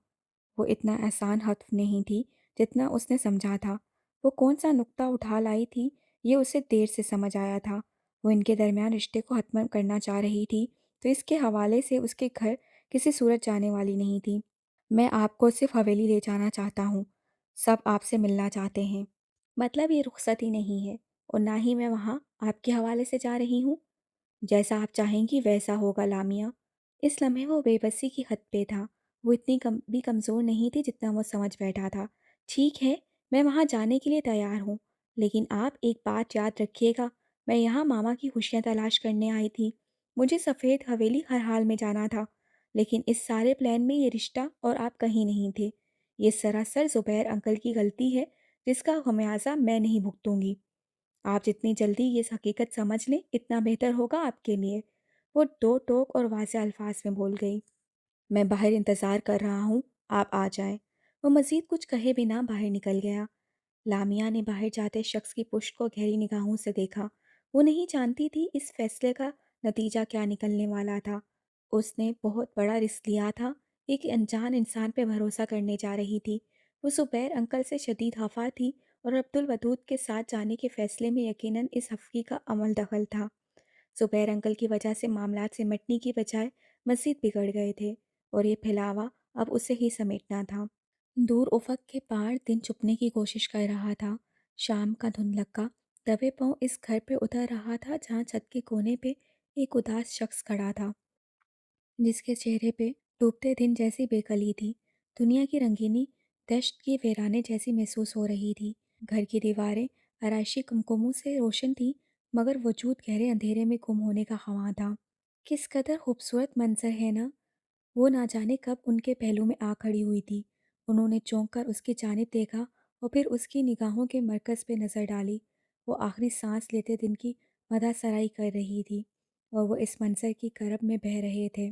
वो इतना आसान हत्फ नहीं थी जितना उसने समझा था। वो कौन सा नुक्ता उठा लाई थी, ये उसे देर से समझ आया था। वो इनके दरमियान रिश्ते को ख़त्म करना चाह रही थी, तो इसके हवाले से उसके घर किसी सूरत जाने वाली नहीं थी। मैं आपको सिर्फ हवेली ले जाना चाहता हूँ। सब आपसे मिलना चाहते हैं। मतलब ये रुखसत ही नहीं है, और ना ही मैं वहाँ आपके हवाले से जा रही हूँ। जैसा आप चाहेंगी वैसा होगा लामिया। इस लम्हे वो बेबसी की हद पे था। वो इतनी कम भी कमज़ोर नहीं थी जितना वो समझ बैठा था। ठीक है, मैं वहाँ जाने के लिए तैयार हूँ, लेकिन आप एक बात याद रखिएगा, मैं यहाँ मामा की खुशियाँ तलाश करने आई थी। मुझे सफ़ेद हवेली हर हाल में जाना था, लेकिन इस सारे प्लान में ये रिश्ता और आप कहीं नहीं थे। ये सरासर ज़ुबैर अंकल की गलती है, जिसका खमियाजा मैं नहीं भुगतूंगी। आप जितनी जल्दी ये हकीकत समझ लें, इतना बेहतर होगा आपके लिए। वो दो टोक और वाज़ेह अल्फाज में बोल गई। मैं बाहर इंतज़ार कर रहा हूँ, आप आ जाएं। वो मज़ीद कुछ कहे बिना बाहर निकल गया। लामिया ने बाहर जाते शख्स की पुश्त को गहरी निगाहों से देखा। वो नहीं जानती थी इस फैसले का नतीजा क्या निकलने वाला था। उसने बहुत बड़ा रिस्क लिया था। एक अनजान इंसान पे भरोसा करने जा रही थी। वो ज़ुबैर अंकल से शदीद खफा थी और अब्दुल वदूद के साथ जाने के फैसले में यकीनन इस हफ्की का अमल दखल था। ज़ुबैर अंकल की वजह से मामलात सिमटने की बजाय मज़ीद बिगड़ गए थे और ये फैलावा अब उसे ही समेटना था। दूर उफ़क़ के पार दिन छुपने की कोशिश कर रहा था। शाम का धुंधलक्का दबे पाँव इस घर पे उतर रहा था जहाँ छत के कोने पे एक उदास शख्स खड़ा था, जिसके चेहरे पे डूबते दिन जैसी बेकली थी। दुनिया की रंगीनी दश्त की वीराने जैसी महसूस हो रही थी। घर की दीवारें आराइशी कुमकुमों से रोशन थी, मगर वजूद गहरे अंधेरे में गुम होने का ख़वां था। किस कदर खूबसूरत मंजर है ना। वो ना जाने कब उनके पहलू में आ खड़ी हुई थी। उन्होंने चौंक कर उसकी जानिब देखा और फिर उसकी निगाहों के मरकज़ पे नज़र डाली। वो आखिरी सांस लेते दिन की मदासराई कर रही थी और वो इस मंजर की करब में बह रहे थे।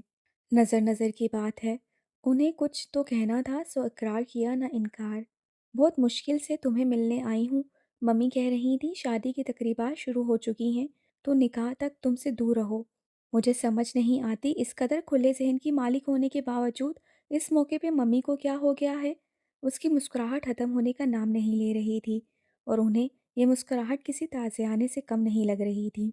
नज़र नज़र की बात है, उन्हें कुछ तो कहना था, सो इकरार किया ना इनकार। बहुत मुश्किल से तुम्हें मिलने आई हूँ। मम्मी कह रही थी शादी की तकरीबात शुरू हो चुकी हैं, तो निकाह तक तुमसे दूर रहो। मुझे समझ नहीं आती, इस कदर खुले जहन की मालिक होने के बावजूद इस मौके पे मम्मी को क्या हो गया है। उसकी मुस्कुराहट ख़त्म होने का नाम नहीं ले रही थी और उन्हें ये मुस्कुराहट किसी ताज़ियाने से कम नहीं लग रही थी।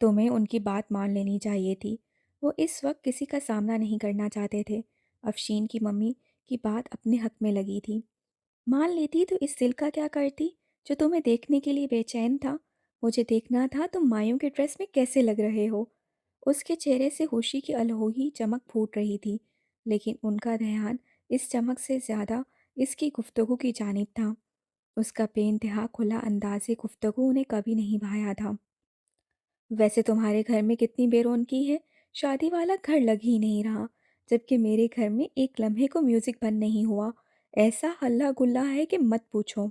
तुम्हें उनकी बात मान लेनी चाहिए थी। वो इस वक्त किसी का सामना नहीं करना चाहते थे। अफशीन की मम्मी की बात अपने हक में लगी थी। मान लेती तो इस दिल का क्या करती जो तुम्हें देखने के लिए बेचैन था। मुझे देखना था तुम मायूं के ड्रेस में कैसे लग रहे हो। उसके चेहरे से खुशी की अनहोही चमक फूट रही थी, लेकिन उनका ध्यान इस चमक से ज़्यादा इसकी गुफ्तगू की जानिब था। उसका बेइंतहा खुला अंदाज़े गुफ्तगू उन्हें कभी नहीं भाया था। वैसे तुम्हारे घर में कितनी बेरौनकी है, शादी वाला घर लग ही नहीं रहा, जबकि मेरे घर में एक लम्हे को म्यूजिक बंद नहीं हुआ। ऐसा हल्ला गुल्ला है कि मत पूछो।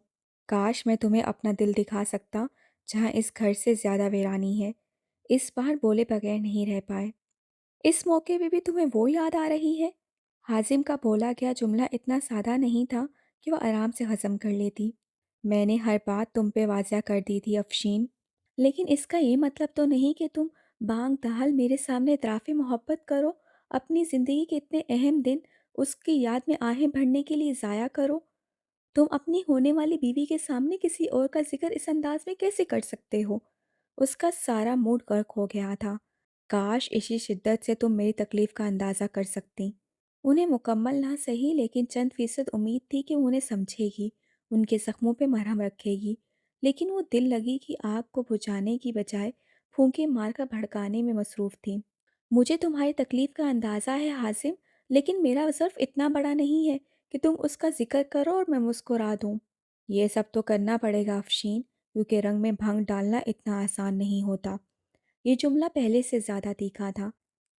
काश मैं तुम्हें अपना दिल दिखा सकता, जहाँ इस घर से ज्यादा वीरानी है। इस बार बोले बगैर नहीं रह पाए। इस मौके पे भी तुम्हें वो याद आ रही है। हाजिम का बोला गया जुमला इतना सादा नहीं था कि वह आराम से हजम कर लेती। मैंने हर बात तुम पे वाज़ा कर दी थी अफशीन, लेकिन इसका ये मतलब तो नहीं कि तुम बांग दहाल मेरे सामने इतराफ़ी मोहब्बत करो, अपनी ज़िंदगी के इतने अहम दिन उसकी याद में आहें भरने के लिए ज़ाया करो। तुम अपनी होने वाली बीवी के सामने किसी और का जिक्र इस अंदाज में कैसे कर सकते हो। उसका सारा मूड गर्क हो गया था। काश इसी शिद्दत से तुम मेरी तकलीफ़ का अंदाज़ा कर सकती। उन्हें मुकम्मल ना सही, लेकिन चंद फीसद उम्मीद थी कि वो उन्हें समझेगी, उनके ज़ख्मों पे मरहम रखेगी। लेकिन वो दिल लगी कि आग को बुझाने की बजाय फूंके मार कर भड़काने में मसरूफ़ थी। मुझे तुम्हारी तकलीफ़ का अंदाज़ा है हासिम, लेकिन मेरा ज़र्फ़ इतना बड़ा नहीं है कि तुम उसका ज़िक्र करो और मैं मुस्कुरा दूँ। ये सब तो करना पड़ेगा अफ़शीन, क्योंकि रंग में भंग डालना इतना आसान नहीं होता। ये जुमला पहले से ज़्यादा तीखा था।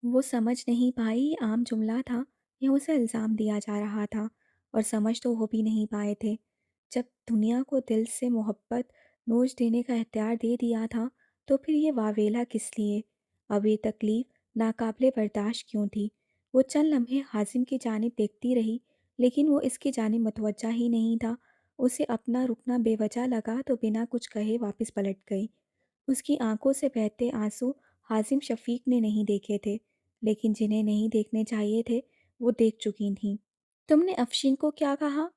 वो समझ नहीं पाई ये आम जुमला था या उसे इल्ज़ाम दिया जा रहा था, और समझ तो हो भी नहीं पाए थे। जब दुनिया को दिल से मोहब्बत नोच देने का इख्तियार दे दिया था, तो फिर ये वावेला किस लिए? अब ये तकलीफ़ नाकाबिले बर्दाश्त क्यों थी? वो चंद लम्हे हाजिम की जानिब देखती रही, लेकिन वो इसकी जानिब मुतवज्जा ही नहीं था। उसे अपना रुकना बेवजह लगा तो बिना कुछ कहे वापस पलट गई। उसकी आंखों से बहते आंसू हाजिम शफीक ने नहीं देखे थे, लेकिन जिन्हें नहीं देखने चाहिए थे वो देख चुकी थीं। तुमने अफशीन को क्या कहा?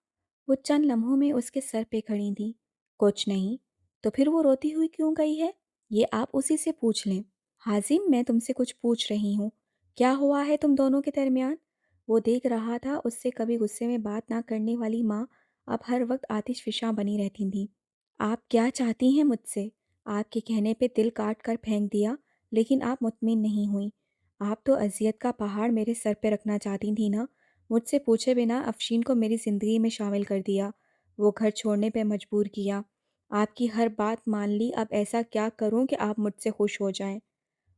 वो चंद लम्हों में उसके सर पे खड़ी थी। कुछ नहीं। तो फिर वो रोती हुई क्यों गई है? ये आप उसी से पूछ लें। हाजिम, मैं तुमसे कुछ पूछ रही हूँ। क्या हुआ है तुम दोनों के दरमियान? वो देख रहा था उससे कभी गुस्से में बात ना करने वाली माँ अब हर वक्त आतिश फिशा बनी रहती थी। आप क्या चाहती हैं मुझसे? आपके कहने पे दिल काट कर फेंक दिया, लेकिन आप मुतमिन नहीं हुई। आप तो अज़ियत का पहाड़ मेरे सर पे रखना चाहती थी ना। मुझसे पूछे बिना अफशीन को मेरी ज़िंदगी में शामिल कर दिया, वो घर छोड़ने पे मजबूर किया। आपकी हर बात मान ली, अब ऐसा क्या करूं कि आप मुझसे खुश हो जाएं।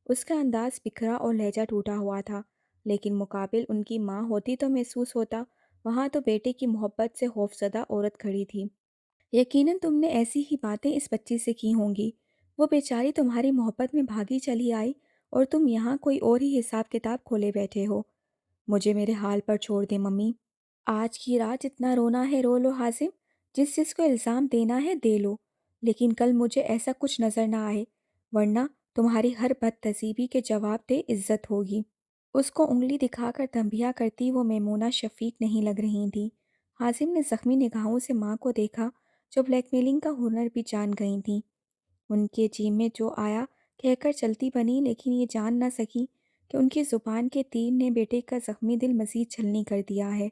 उसका अंदाज बिखरा और लहजा टूटा हुआ था, लेकिन मुकाबिल उनकी माँ होती तो महसूस होता, वहाँ तो बेटे की मोहब्बत से खौफजदा औरत खड़ी थी। यकीनन तुमने ऐसी ही बातें इस बच्ची से की होंगी। वो बेचारी तुम्हारी मोहब्बत में भागी चली आई और तुम यहाँ कोई और ही हिसाब किताब खोले बैठे हो। मुझे मेरे हाल पर छोड़ दे मम्मी। आज की रात जितना रोना है रो लो हाजिम, जिस जिसको इल्ज़ाम देना है दे लो, लेकिन कल मुझे ऐसा कुछ नज़र ना आए, वरना तुम्हारी हर बदतज़ीबी के जवाब दे इज्जत होगी। उसको उंगली दिखाकर तंबिया करती वो मैमूना शफीक नहीं लग रही थी। हाजिम ने ज़ख्मी निगाहों से माँ को देखा, जो ब्लैक मेलिंग का हुनर भी जान गई थीं। उनके जी में जो आया कहकर चलती बनी, लेकिन ये जान ना सकी कि उनकी ज़ुबान के तीर ने बेटे का ज़ख्मी दिल मज़ीद छलनी कर दिया है।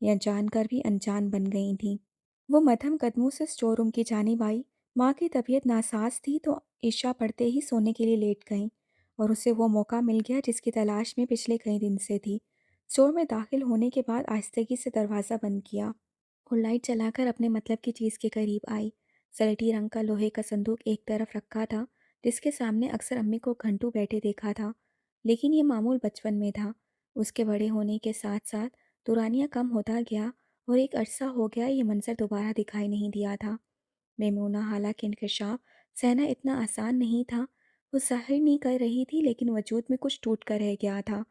यह जानकर भी अनजान बन गई थीं। वो मध्यम कदमों से स्टोर रूम की जानिब आई। माँ की तबीयत नासाज थी तो इशा पड़ते ही सोने के लिए लेट गईं और उसे वो मौका मिल गया जिसकी तलाश में पिछले कई दिन से थी। स्टोर में दाखिल होने के बाद आहिस्तगी से दरवाज़ा बंद किया और लाइट जलाकर अपने मतलब की चीज़ के करीब आई। सलेटी रंग का लोहे का संदूक एक तरफ रखा था, जिसके सामने अक्सर अम्मी को घंटों बैठे देखा था, लेकिन ये मामूल बचपन में था। उसके बड़े होने के साथ साथ दुरानियाँ कम होता गया और एक अरसा हो गया ये मंजर दोबारा दिखाई नहीं दिया था। मैमूना हालांकि इंकशाफ सहना इतना आसान नहीं था। वो ज़ाहिर नहीं कर रही थी, लेकिन वजूद में कुछ टूट कर रह गया था।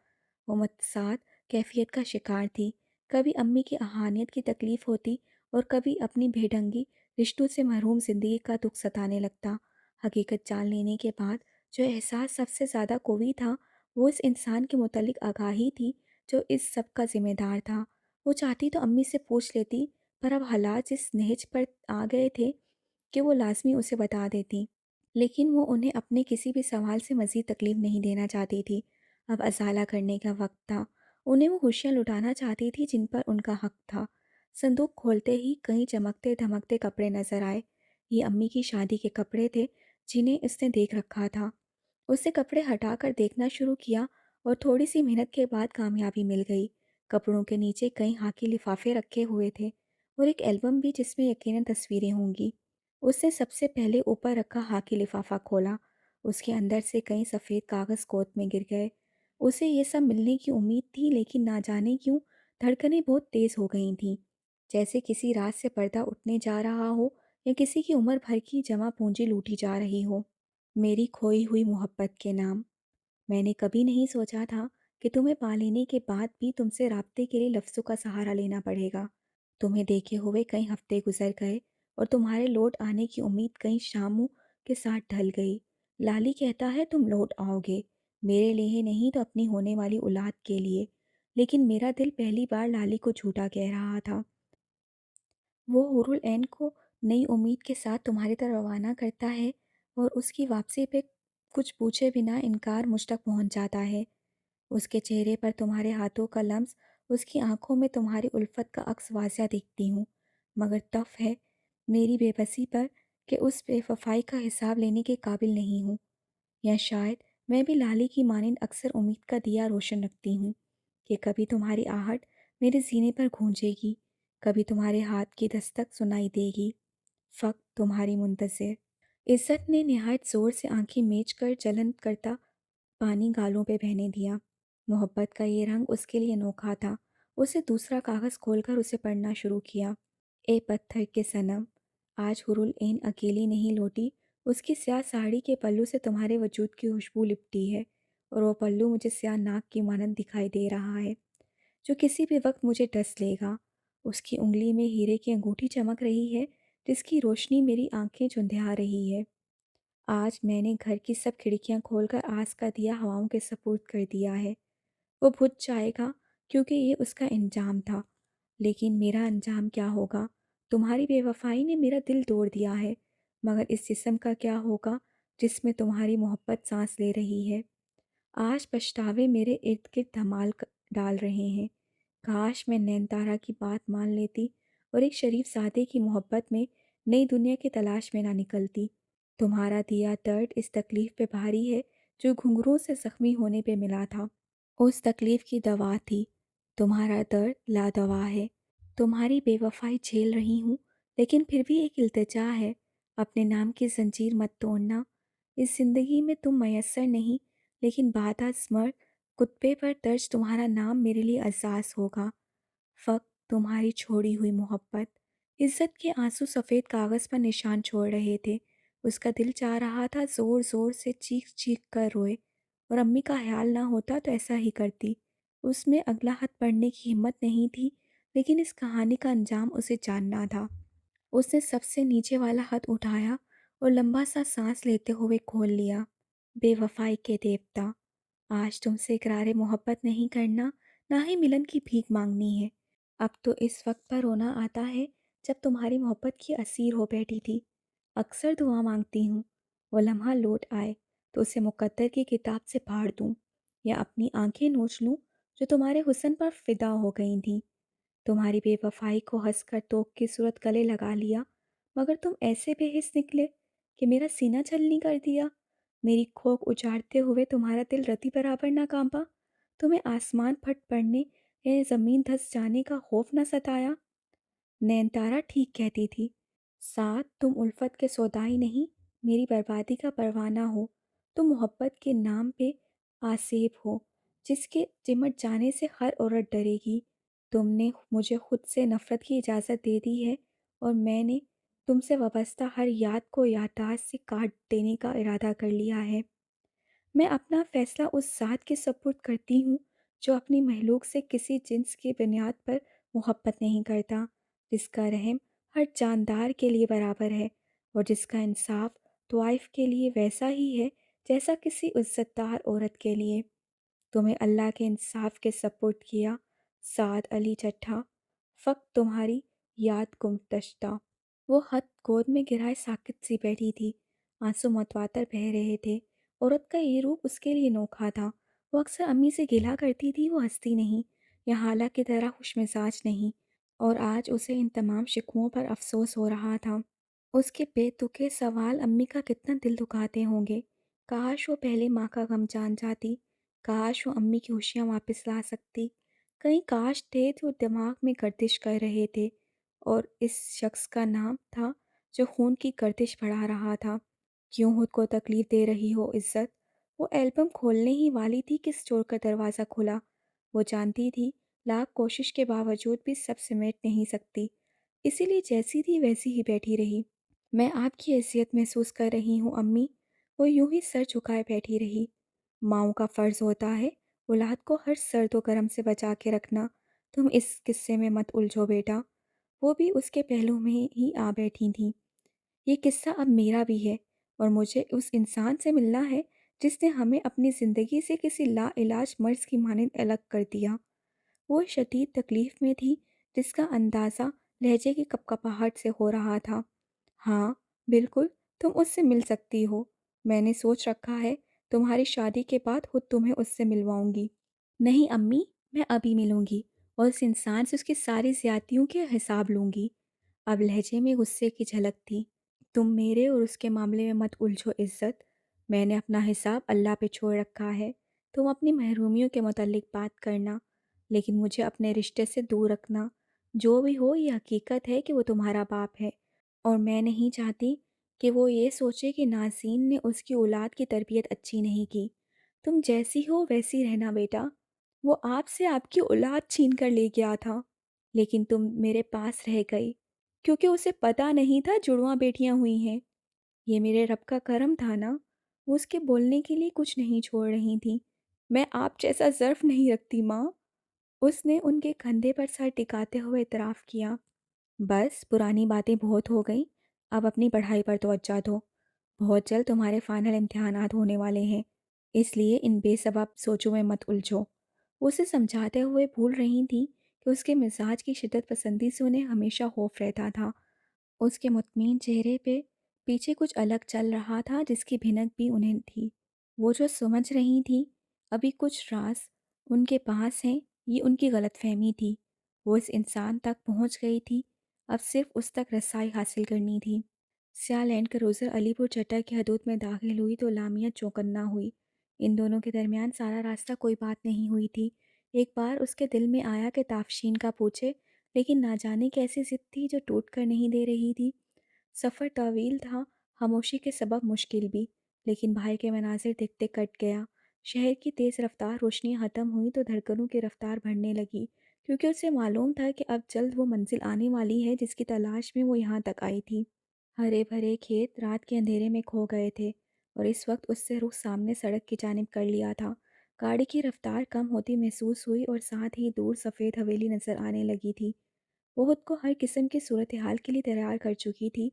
वो मतसात कैफियत का शिकार थी। कभी अम्मी की अहानियत की तकलीफ़ होती और कभी अपनी बेढंगी रिश्तों से महरूम ज़िंदगी का दुख सताने लगता। हकीकत जान लेने के बाद जो एहसास सबसे ज़्यादा कोवी था, वो इस इंसान के मुतल्लिक आगाही थी जो इस सब का ज़िम्मेदार था। वो चाहती तो अम्मी से पूछ लेती, पर अब हालात जिस नहज पर आ गए थे कि वो लाज़मी उसे बता देती। लेकिन वो उन्हें अपने किसी भी सवाल से मज़ीद तकलीफ़ नहीं देना चाहती थी। अब अज़ाला करने का वक़्त था। उन्हें वो खुशियाँ लुटाना चाहती थी जिन पर उनका हक़ था। संदूक खोलते ही कई चमकते-धमकते कपड़े नज़र आए। ये अम्मी की शादी के कपड़े थे, जिन्हें उसने देख रखा था। उसने कपड़े हटाकर देखना शुरू किया और थोड़ी सी मेहनत के बाद कामयाबी मिल गई। कपड़ों के नीचे कई हाकी लिफाफे रखे हुए थे और एक एल्बम भी जिसमें यकीनन तस्वीरें होंगी। उसने सबसे पहले ऊपर रखा हाकी लिफाफा खोला। उसके अंदर से कई सफ़ेद कागज़ गोद में गिर गए। उसे ये सब मिलने की उम्मीद थी, लेकिन ना जाने क्यों धड़कनें बहुत तेज़ हो गई थीं, जैसे किसी रात से पर्दा उठने जा रहा हो या किसी की उम्र भर की जमा पूंजी लूटी जा रही हो। मेरी खोई हुई मोहब्बत के नाम। मैंने कभी नहीं सोचा था कि तुम्हें पा लेने के बाद भी तुमसे राब्ते के लिए लफ्ज़ों का सहारा लेना पड़ेगा। तुम्हें देखे हुए कई हफ्ते गुजर गए और तुम्हारे लौट आने की उम्मीद कई शामों के साथ ढल गई। लाली कहता है तुम लौट आओगे, मेरे लिए नहीं तो अपनी होने वाली औलाद के लिए। लेकिन मेरा दिल पहली बार लाली को झूठा कह रहा था। वो हुरुल ऐन को नई उम्मीद के साथ तुम्हारी तरफ रवाना करता है और उसकी वापसी पे कुछ पूछे बिना इनकार मुझ तक पहुंच जाता है। उसके चेहरे पर तुम्हारे हाथों का लम्स, उसकी आंखों में तुम्हारी उल्फत का अक्स वाज़िया देखती हूँ। मगर तफ है मेरी बेबसी पर कि उस बेवफाई का हिसाब लेने के काबिल नहीं हूँ। या शायद मैं भी लाली की मानिंद अक्सर उम्मीद का दिया रोशन रखती हूँ कि कभी तुम्हारी आहट मेरे सीने पर गूंजेगी, कभी तुम्हारे हाथ की दस्तक सुनाई देगी। फ़क़्त तुम्हारी मुंतज़िर। इज़्ज़त ने निहायत ज़ोर से आंखें मीच कर जलन करता पानी गालों पे बहने दिया। मोहब्बत का ये रंग उसके लिए अनोखा था। उसे दूसरा कागज़ खोलकर उसे पढ़ना शुरू किया। ए पत्थर के सनम, आज हुरुल ऐन अकेली नहीं लौटी। उसकी स्याह साड़ी के पल्लू से तुम्हारे वजूद की खुशबू लिपटी है और वो पल्लू मुझे स्याह नाग की मानंद दिखाई दे रहा है, जो किसी भी वक्त मुझे डस लेगा। उसकी उंगली में हीरे की अंगूठी चमक रही है, जिसकी रोशनी मेरी आंखें चुंधिया रही है। आज मैंने घर की सब खिड़कियां खोलकर आस का दिया हवाओं के सपुर्द कर दिया है। वो बुझ जाएगा क्योंकि ये उसका इंजाम था। लेकिन मेरा अंजाम क्या होगा? तुम्हारी बेवफाई ने मेरा दिल तोड़ दिया है, मगर इस जिस्म का क्या होगा जिसमें तुम्हारी मोहब्बत सांस ले रही है? आज पछतावे मेरे इर्द गिर्द डाल रहे हैं। काश मैं नैनतारा की बात मान लेती और एक शरीफ सादे की मोहब्बत में नई दुनिया की तलाश में ना निकलती। तुम्हारा दिया दर्द इस तकलीफ पे भारी है जो घुंघरू से जख्मी होने पे मिला था। उस तकलीफ की दवा थी। तुम्हारा दर्द लादवा है। तुम्हारी बेवफाई झेल रही हूँ, लेकिन फिर भी एक इल्तिजा है, अपने नाम की जंजीर मत तोड़ना। इस ज़िंदगी में तुम मयस्सर नहीं, लेकिन बादा स्मर कुत्बे पर दर्ज तुम्हारा नाम मेरे लिए अज़ाज़ होगा। फ़क़्त तुम्हारी छोड़ी हुई मोहब्बत। इज़्ज़त के आंसू सफ़ेद कागज़ पर निशान छोड़ रहे थे। उसका दिल चाह रहा था ज़ोर ज़ोर से चीख चीख कर रोए, और अम्मी का ख्याल ना होता तो ऐसा ही करती। उसमें अगला खत पढ़ने की हिम्मत नहीं थी, लेकिन इस कहानी का अंजाम उसे जानना था। उसने सबसे नीचे वाला खत उठाया और लंबा सा सांस लेते हुए खोल लिया। बेवफाई के देवता, आज तुमसे इकरार मोहब्बत नहीं करना, ना ही मिलन की भीख मांगनी है। अब तो इस वक्त पर रोना आता है जब तुम्हारी मोहब्बत की असीर हो बैठी थी। अक्सर दुआ मांगती हूँ वो लम्हा लौट आए तो उसे मुकद्दर की किताब से फाड़ दूँ या अपनी आंखें नोच लूँ जो तुम्हारे हुस्न पर फिदा हो गई थीं। तुम्हारी बेवफाई को हंसकर तोप की सूरत गले लगा लिया, मगर तुम ऐसे बेहिस निकले कि मेरा सीना छलनी कर दिया। मेरी खोक उजाड़ते हुए तुम्हारा दिल रति बराबर ना कांपा। तुम्हें आसमान फट पड़ने या ज़मीन धंस जाने का खौफ न सताया। नैनतारा ठीक कहती थी, साथ तुम उल्फत के सौदाई नहीं, मेरी बर्बादी का परवाना हो। तुम मोहब्बत के नाम पे आसेब हो, जिसके चिमट जाने से हर औरत डरेगी। तुमने मुझे खुद से नफरत की इजाज़त दे दी है और मैंने तुमसे वाबस्ता हर याद को याददाश्त से काट देने का इरादा कर लिया है। मैं अपना फैसला उस ज़ात के सपुर्द करती हूँ जो अपनी महलूक से किसी जिन्स की बुनियाद पर मोहब्बत नहीं करता, जिसका रहम हर जानदार के लिए बराबर है और जिसका इंसाफ तवाइफ के लिए वैसा ही है जैसा किसी इज़्ज़तदार औरत के लिए। तुम्हें अल्लाह के इंसाफ के सपुर्द किया, साद अली चट्ठा। फ़क़्त तुम्हारी याद गुमतश्ता। वो हद गोद में गिराए साकित सी बैठी थी। आंसू मतवातर बह रहे थे। औरत का ये रूप उसके लिए नोखा था। वो अक्सर अम्मी से गिला करती थी वो हंसती नहीं या हाला की तरह खुशमिजाज नहीं, और आज उसे इन तमाम शिकवों पर अफसोस हो रहा था। उसके बेतुके सवाल अम्मी का कितना दिल दुखाते होंगे। काश वो पहले माँ का गम जान जाती। काश वो अम्मी की खुशियाँ वापस ला सकती। कई काश थे जो दिमाग में गर्दिश कर रहे थे, और इस शख्स का नाम था जो खून की गर्दिश बढ़ा रहा था। क्यों खुद को तकलीफ दे रही हो इज़्ज़त? वो एल्बम खोलने ही वाली थी कि स्टोर का दरवाज़ा खुला। वो जानती थी लाख कोशिश के बावजूद भी सब समेट नहीं सकती, इसीलिए जैसी थी वैसी ही बैठी रही। मैं आपकी हैसियत महसूस कर रही हूँ अम्मी। वो यूं ही सर झुकाए बैठी रही। माँओं का फ़र्ज़ होता है औलाद को हर सर्द व गर्म से बचा के रखना। तुम इस किस्से में मत उलझो बेटा। वो भी उसके पहलू में ही आ बैठी थीं। ये किस्सा अब मेरा भी है, और मुझे उस इंसान से मिलना है जिसने हमें अपनी ज़िंदगी से किसी लाइलाज मर्ज़ की मानंद अलग कर दिया। वो शदीद तकलीफ़ में थी, जिसका अंदाज़ा लहजे की कपकपाहट से हो रहा था। हाँ, बिल्कुल, तुम उससे मिल सकती हो। मैंने सोच रखा है, तुम्हारी शादी के बाद खुद तुम्हें उससे मिलवाऊँगी। नहीं अम्मी, मैं अभी मिलूँगी और उस इंसान से उसकी सारी ज़्यादतियों के हिसाब लूँगी। अब लहजे में गुस्से की झलक थी। तुम मेरे और उसके मामले में मत उलझो इज़्ज़त। मैंने अपना हिसाब अल्लाह पे छोड़ रखा है। तुम अपनी महरूमियों के मुतल्लिक बात करना, लेकिन मुझे अपने रिश्ते से दूर रखना। जो भी हो, ये हकीकत है कि वो तुम्हारा बाप है, और मैं नहीं चाहती कि वो ये सोचे कि नाज़ीन ने उसकी औलाद की तरबियत अच्छी नहीं की। तुम जैसी हो वैसी रहना बेटा। वो आपसे आपकी औलाद छीन कर ले गया था, लेकिन तुम मेरे पास रह गई, क्योंकि उसे पता नहीं था जुड़वां बेटियां हुई हैं। ये मेरे रब का करम था ना। वो उसके बोलने के लिए कुछ नहीं छोड़ रही थी। मैं आप जैसा ज़र्फ नहीं रखती माँ। उसने उनके कंधे पर सर टिकाते हुए इतराफ़ किया। बस पुरानी बातें बहुत हो गईं, अब अपनी पढ़ाई पर तवज्जो दो। बहुत जल्द तुम्हारे फाइनल इम्तिहानात होने वाले हैं, इसलिए इन बेसबब सोचों में मत उलझो। वो उसे समझाते हुए भूल रही थी कि उसके मिजाज की शिद्दत पसंदी से उन्हें हमेशा खौफ रहता था। उसके मुतमीन चेहरे पे पीछे कुछ अलग चल रहा था जिसकी भिनक भी उन्हें थी। वो जो समझ रही थी, अभी कुछ राज उनके पास हैं, ये उनकी गलतफहमी थी। वो इस इंसान तक पहुंच गई थी, अब सिर्फ उस तक रसाई हासिल करनी थी। स्या लैंड क्रूज़र अलीपुर चट्टा की हदूद में दाखिल हुई तो लामिया चौकन्ना हुई। इन दोनों के दरमियान सारा रास्ता कोई बात नहीं हुई थी। एक बार उसके दिल में आया कि ताफशीन का पूछे, लेकिन ना जाने कैसी ज़िद थी जो टूट कर नहीं दे रही थी। सफ़र तवील था, खामोशी के सबब मुश्किल भी, लेकिन बाहर के मनाजिर देखते कट गया। शहर की तेज़ रफ्तार रोशनी ख़त्म हुई तो धड़कनों की रफ्तार बढ़ने लगी, क्योंकि उसे मालूम था कि अब जल्द वो मंजिल आने वाली है जिसकी तलाश में वो यहाँ तक आई थी। हरे भरे खेत रात के अंधेरे में खो गए थे, और इस वक्त उससे रुख सामने सड़क की जानिब कर लिया था। गाड़ी की रफ्तार कम होती महसूस हुई और साथ ही दूर सफ़ेद हवेली नज़र आने लगी थी। वो खुद को हर किस्म की सूरत हाल के लिए तैयार कर चुकी थी,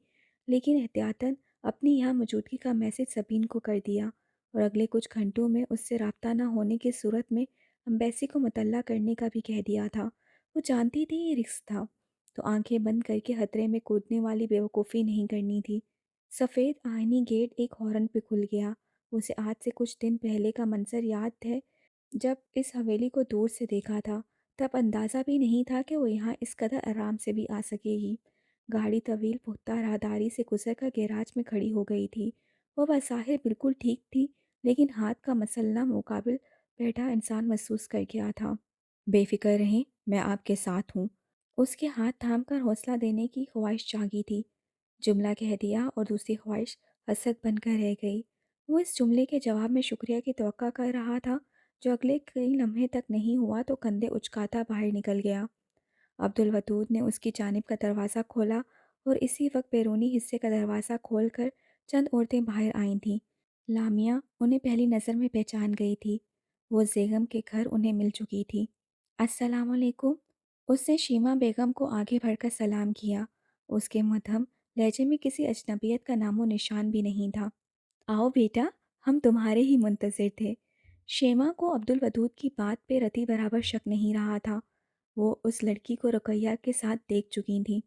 लेकिन एहतियातन अपनी यहाँ मौजूदगी का मैसेज सबीन को कर दिया, और अगले कुछ घंटों में उससे रब्ता न होने की सूरत में अम्बेसी को मुतल्ला करने का भी कह दिया था। वो जानती थी ये रिस्क था, تو آنکھیں بند کر کے خطرے میں کودنے والی بیوقوفی نہیں کرنی تھی۔ سفید آئینی گیٹ ایک ہارن پہ کھل گیا۔ اسے آج سے کچھ دن پہلے کا منظر یاد ہے جب اس حویلی کو دور سے دیکھا تھا۔ تب اندازہ بھی نہیں تھا کہ وہ یہاں اس قدر آرام سے بھی آ سکے گی۔ گاڑی طویل پختہ راہداری سے گزر کر گیراج میں کھڑی ہو گئی تھی۔ وہ بظاہر بالکل ٹھیک تھی، لیکن ہاتھ کا مسلنا مقابل بیٹھا انسان محسوس کر گیا تھا۔ بے فکر رہیں، میں آپ کے ساتھ ہوں۔ اس کے ہاتھ تھام کر حوصلہ دینے کی خواہش جاگی تھی۔ جملہ کہہ دیا اور دوسری خواہش حسرت بن کر رہ گئی۔ وہ اس جملے کے جواب میں شکریہ کی توقع کر رہا تھا جو اگلے کئی لمحے تک نہیں ہوا تو کندھے اچکاتا باہر نکل گیا۔ عبدالودود نے اس کی جانب کا دروازہ کھولا اور اسی وقت بیرونی حصے کا دروازہ کھول کر چند عورتیں باہر آئی تھیں۔ لامیا انہیں پہلی نظر میں پہچان گئی تھی۔ وہ بیگم کے گھر انہیں مل چکی تھی۔ السلام علیکم۔ اس نے شیما بیگم کو آگے بڑھ کر سلام کیا۔ اس کے مدھم لہجے میں کسی اجنبیت کا نام و نشان بھی نہیں تھا۔ آؤ بیٹا، ہم تمہارے ہی منتظر تھے۔ شیما کو عبدالودود کی بات پہ رتی برابر شک نہیں رہا تھا۔ وہ اس لڑکی کو رقیہ کے ساتھ دیکھ چکی تھی۔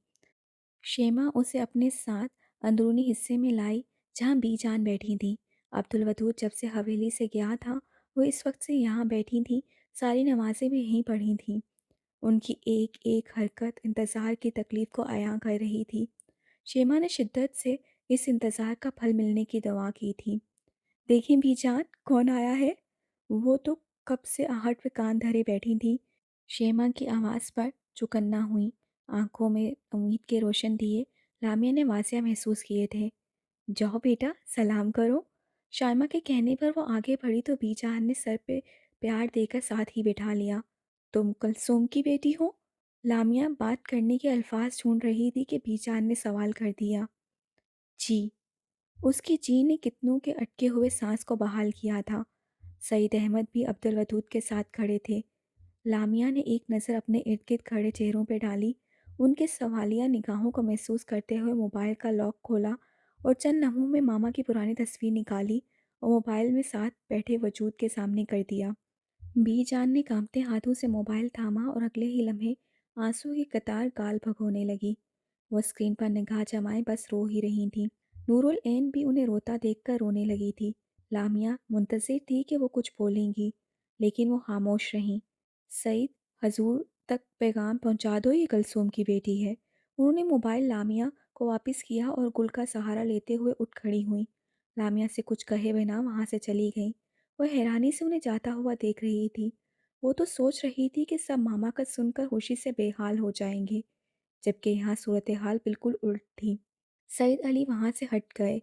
شیما اسے اپنے ساتھ اندرونی حصے میں لائی جہاں بی جان بیٹھی تھی۔ عبدالودود جب سے حویلی سے گیا تھا وہ اس وقت سے یہاں بیٹھی تھی، ساری نمازیں بھی یہیں پڑھی تھیں۔ ان کی ایک ایک حرکت انتظار کی تکلیف کو عیاں کر رہی تھی۔ شیما نے شدت سے اس انتظار کا پھل ملنے کی دعا کی تھی۔ دیکھیں بی جان، کون آیا ہے؟ وہ تو کب سے آہٹ پہ کان دھرے بیٹھی تھی۔ شیما کی آواز پر چکنا ہوئی، آنکھوں میں امید کے روشن دیے لامیا نے واضح محسوس کیے تھے۔ جاؤ بیٹا، سلام کرو۔ شائمہ کے کہنے پر وہ آگے بڑھی تو بی جان نے سر پہ پیار دے کر ساتھ ہی بٹھا لیا۔ تم کلثوم کی بیٹی ہو؟ لامیا بات کرنے کے الفاظ ڈھونڈ رہی تھی کہ بی جان نے سوال کر دیا۔ جی۔ اس کی جی نے کتنوں کے اٹکے ہوئے سانس کو بحال کیا تھا۔ سعید احمد بھی عبدالودود کے ساتھ کھڑے تھے۔ لامیا نے ایک نظر اپنے ارد گرد کھڑے چہروں پہ ڈالی۔ ان کے سوالیہ نگاہوں کو محسوس کرتے ہوئے موبائل کا لاک کھولا اور چند لمحوں میں ماما کی پرانی تصویر نکالی اور موبائل میں ساتھ بیٹھے وجود کے سامنے کر دیا۔ بی جان نے کانپتے ہاتھوں سے موبائل تھاما اور اگلے ہی لمحے آنسو کی قطار گال بھگونے لگی۔ وہ اسکرین پر نگاہ جمائے بس رو ہی رہی تھیں۔ نور العین بھی انہیں روتا دیکھ کر رونے لگی تھی۔ لامیا منتظر تھی کہ وہ کچھ بولیں گی، لیکن وہ خاموش رہیں۔ سعید، حضور تک پیغام پہنچا دو، یہ کلثوم کی بیٹی ہے۔ انہوں نے موبائل لامیا کو واپس کیا اور گل کا سہارا لیتے ہوئے اٹھ کھڑی ہوئیں۔ لامیا سے کچھ کہے بنا وہاں سے چلی گئیں۔ وہ حیرانی سے انہیں جاتا ہوا دیکھ رہی تھی۔ وہ تو سوچ رہی تھی کہ سب ماما کا سن کر خوشی سے بے حال ہو جائیں گے، جبکہ یہاں صورتحال بالکل الٹ تھی۔ سعید علی وہاں سے ہٹ گئے۔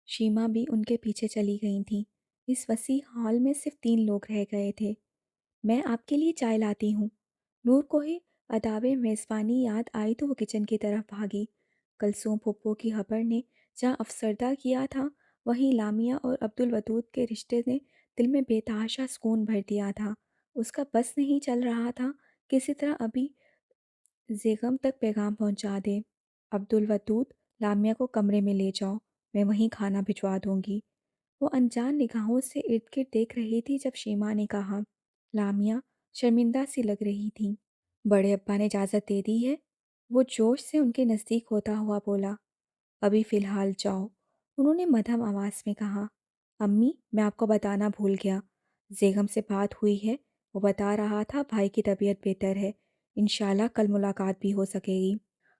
شیما بھی ان کے پیچھے چلی گئی تھیں۔ اس وسیع ہال میں صرف 3 لوگ رہ گئے تھے۔ میں آپ کے لیے چائے لاتی ہوں۔ نور کو ہی آداب میزبانی یاد آئی تو وہ کچن کی طرف بھاگی۔ کلثوم پھپھو کی خبر نے جہاں افسردہ کیا تھا، وہیں لامیا اور عبدالودود کے رشتے نے دل میں بے تحاشا سکون بھر دیا تھا۔ اس کا بس نہیں چل رہا تھا کسی طرح ابھی بیگم تک پیغام پہنچا دے۔ عبدالودود، لامیا کو کمرے میں لے جاؤ، میں وہیں کھانا بھجوا دوں گی۔ وہ انجان نگاہوں سے ارد گرد دیکھ رہی تھی جب شیما نے کہا۔ لامیا شرمندہ سی لگ رہی تھی۔ بڑے ابا نے اجازت دے دی ہے؟ وہ جوش سے ان کے نزدیک ہوتا ہوا بولا۔ ابھی فی الحال جاؤ، انہوں نے مدھم آواز میں کہا۔ امی، میں آپ کو بتانا بھول گیا، بیگم سے بات ہوئی ہے، وہ بتا رہا تھا بھائی کی طبیعت بہتر ہے، انشاءاللہ کل ملاقات بھی ہو سکے گی۔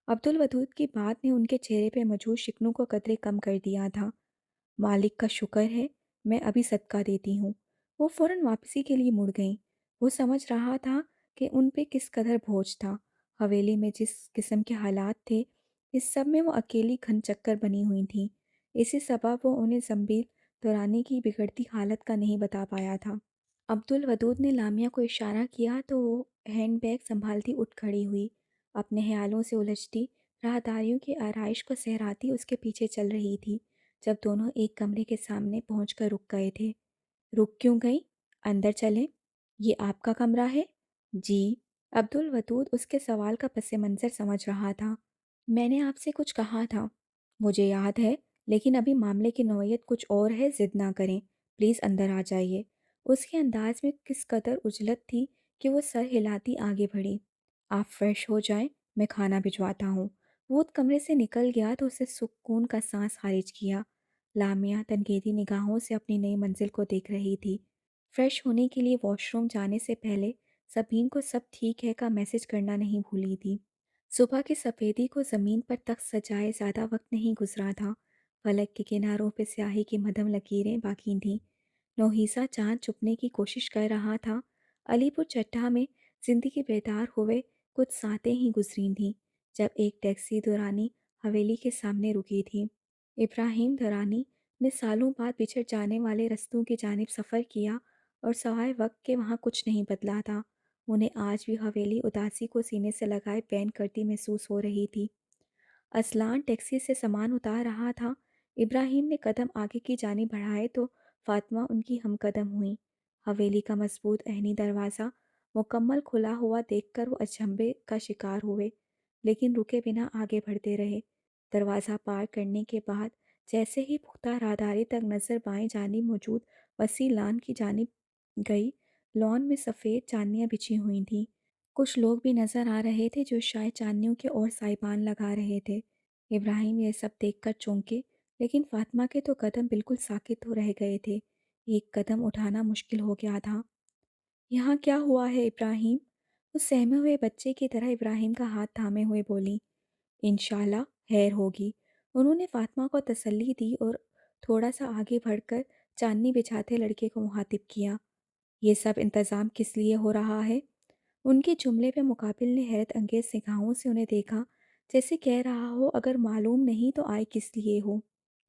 عبدالودود کی بات نے ان کے چہرے پہ موجود شکنوں کو قدرے کم کر دیا تھا۔ مالک کا شکر ہے، میں ابھی صدقہ دیتی ہوں۔ وہ فوراً واپسی کے لیے مڑ گئیں۔ وہ سمجھ رہا تھا کہ ان پہ کس قدر بوجھ تھا۔ حویلی میں جس قسم کے حالات تھے، اس سب میں وہ اکیلی گھن چکر بنی ہوئی تھیں۔ اسی سبب وہ انہیں زنبیل دورانی کی بگڑتی حالت کا نہیں بتا پایا تھا۔ عبدالودود نے لامیا کو اشارہ کیا تو وہ ہینڈ بیگ سنبھالتی اٹھ کھڑی ہوئی۔ اپنے خیالوں سے الجھتی راہداریوں کی آرائش کو سہراتی اس کے پیچھے چل رہی تھی جب دونوں ایک کمرے کے سامنے پہنچ کر رک گئے تھے۔ رک کیوں گئی؟ اندر چلیں۔ یہ آپ کا کمرہ ہے؟ جی۔ عبدالودود اس کے سوال کا پس منظر سمجھ رہا تھا۔ میں نے آپ سے کچھ کہا تھا۔ مجھے یاد ہے، لیکن ابھی معاملے کی نوعیت کچھ اور ہے، ضد نہ کریں، پلیز اندر آ جائیے۔ اس کے انداز میں کس قدر عجلت تھی کہ وہ سر ہلاتی آگے بڑھی۔ آپ فریش ہو جائیں، मैं खाना भिजवाता हूँ। वो कमरे से निकल गया तो उसे सुकून का सांस खारिज किया। लामिया तनकीदी निगाहों से अपनी नई मंजिल को देख रही थी। फ्रेश होने के लिए वॉशरूम जाने से पहले सबीन को सब ठीक है का मैसेज करना नहीं भूली थी। सुबह की सफ़ेदी को ज़मीन पर तख्त सजाए ज़्यादा वक्त नहीं गुजरा था। फलक के किनारों पे स्याही की मध्यम लकीरें बाकी थीं। नोहीसा चाँद छुपने की कोशिश कर रहा था। अलीपुर चट्टा में ज़िंदगी बेदार हुए कुछ सातें ही गुजरी थीं जब एक टैक्सी दुरानी हवेली के सामने रुकी थी। इब्राहिम दरानी ने सालों बाद बिछड़ जाने वाले रस्तों की जानिब सफ़र किया और सवाए वक्त के वहाँ कुछ नहीं बदला था। उन्हें आज भी हवेली उदासी को सीने से लगाए बैन करती महसूस हो रही थी। असलान टैक्सी से सामान उतार रहा था। इब्राहिम ने कदम आगे की जानिब बढ़ाए तो फातिमा उनकी हमकदम हुई। हवेली का मजबूत ऐनी दरवाज़ा मुकम्मल खुला हुआ देखकर वो अचंभे का शिकार हुए, लेकिन रुके बिना आगे बढ़ते रहे। दरवाज़ा पार करने के बाद जैसे ही पुख्ता राहदारी तक नज़र बाएं जानिब मौजूद वसी लान की जानिब गई। लॉन में सफ़ेद चांदनियाँ बिछी हुई थीं। कुछ लोग भी नज़र आ रहे थे जो शायद चांदनियों की ओर साइबान लगा रहे थे। इब्राहिम ये सब देखकर चौंके, लेकिन फातिमा के तो कदम बिल्कुल साकित हो रह गए थे। एक कदम उठाना मुश्किल हो गया था। यहाँ क्या हुआ है इब्राहिम? वो सहमे हुए बच्चे की तरह इब्राहिम का हाथ थामे हुए बोली। इंशाल्लाह खैर होगी। उन्होंने फातिमा को तसल्ली दी और थोड़ा सा आगे बढ़कर चांदनी बिछाते लड़के को मुखातिब किया। ये सब इंतज़ाम किस लिए हो रहा है? उनके जुमले पे मुकाबिल ने हैरत अंगेज निगाहों से उन्हें देखा, जैसे कह रहा हो अगर मालूम नहीं तो आए किस लिए हो।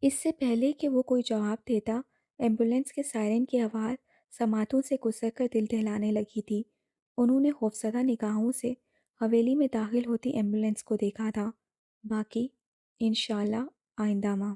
इससे पहले कि वो कोई जवाब देता, एम्बुलेंस के सायरन की आवाज़ समातों से गुजर कर दिल दहलाने लगी थी। उन्होंने खौफजदा निगाहों से हवेली में दाखिल होती एम्बुलेंस को देखा था। बाकी इंशाल्लाह आइंदा माह।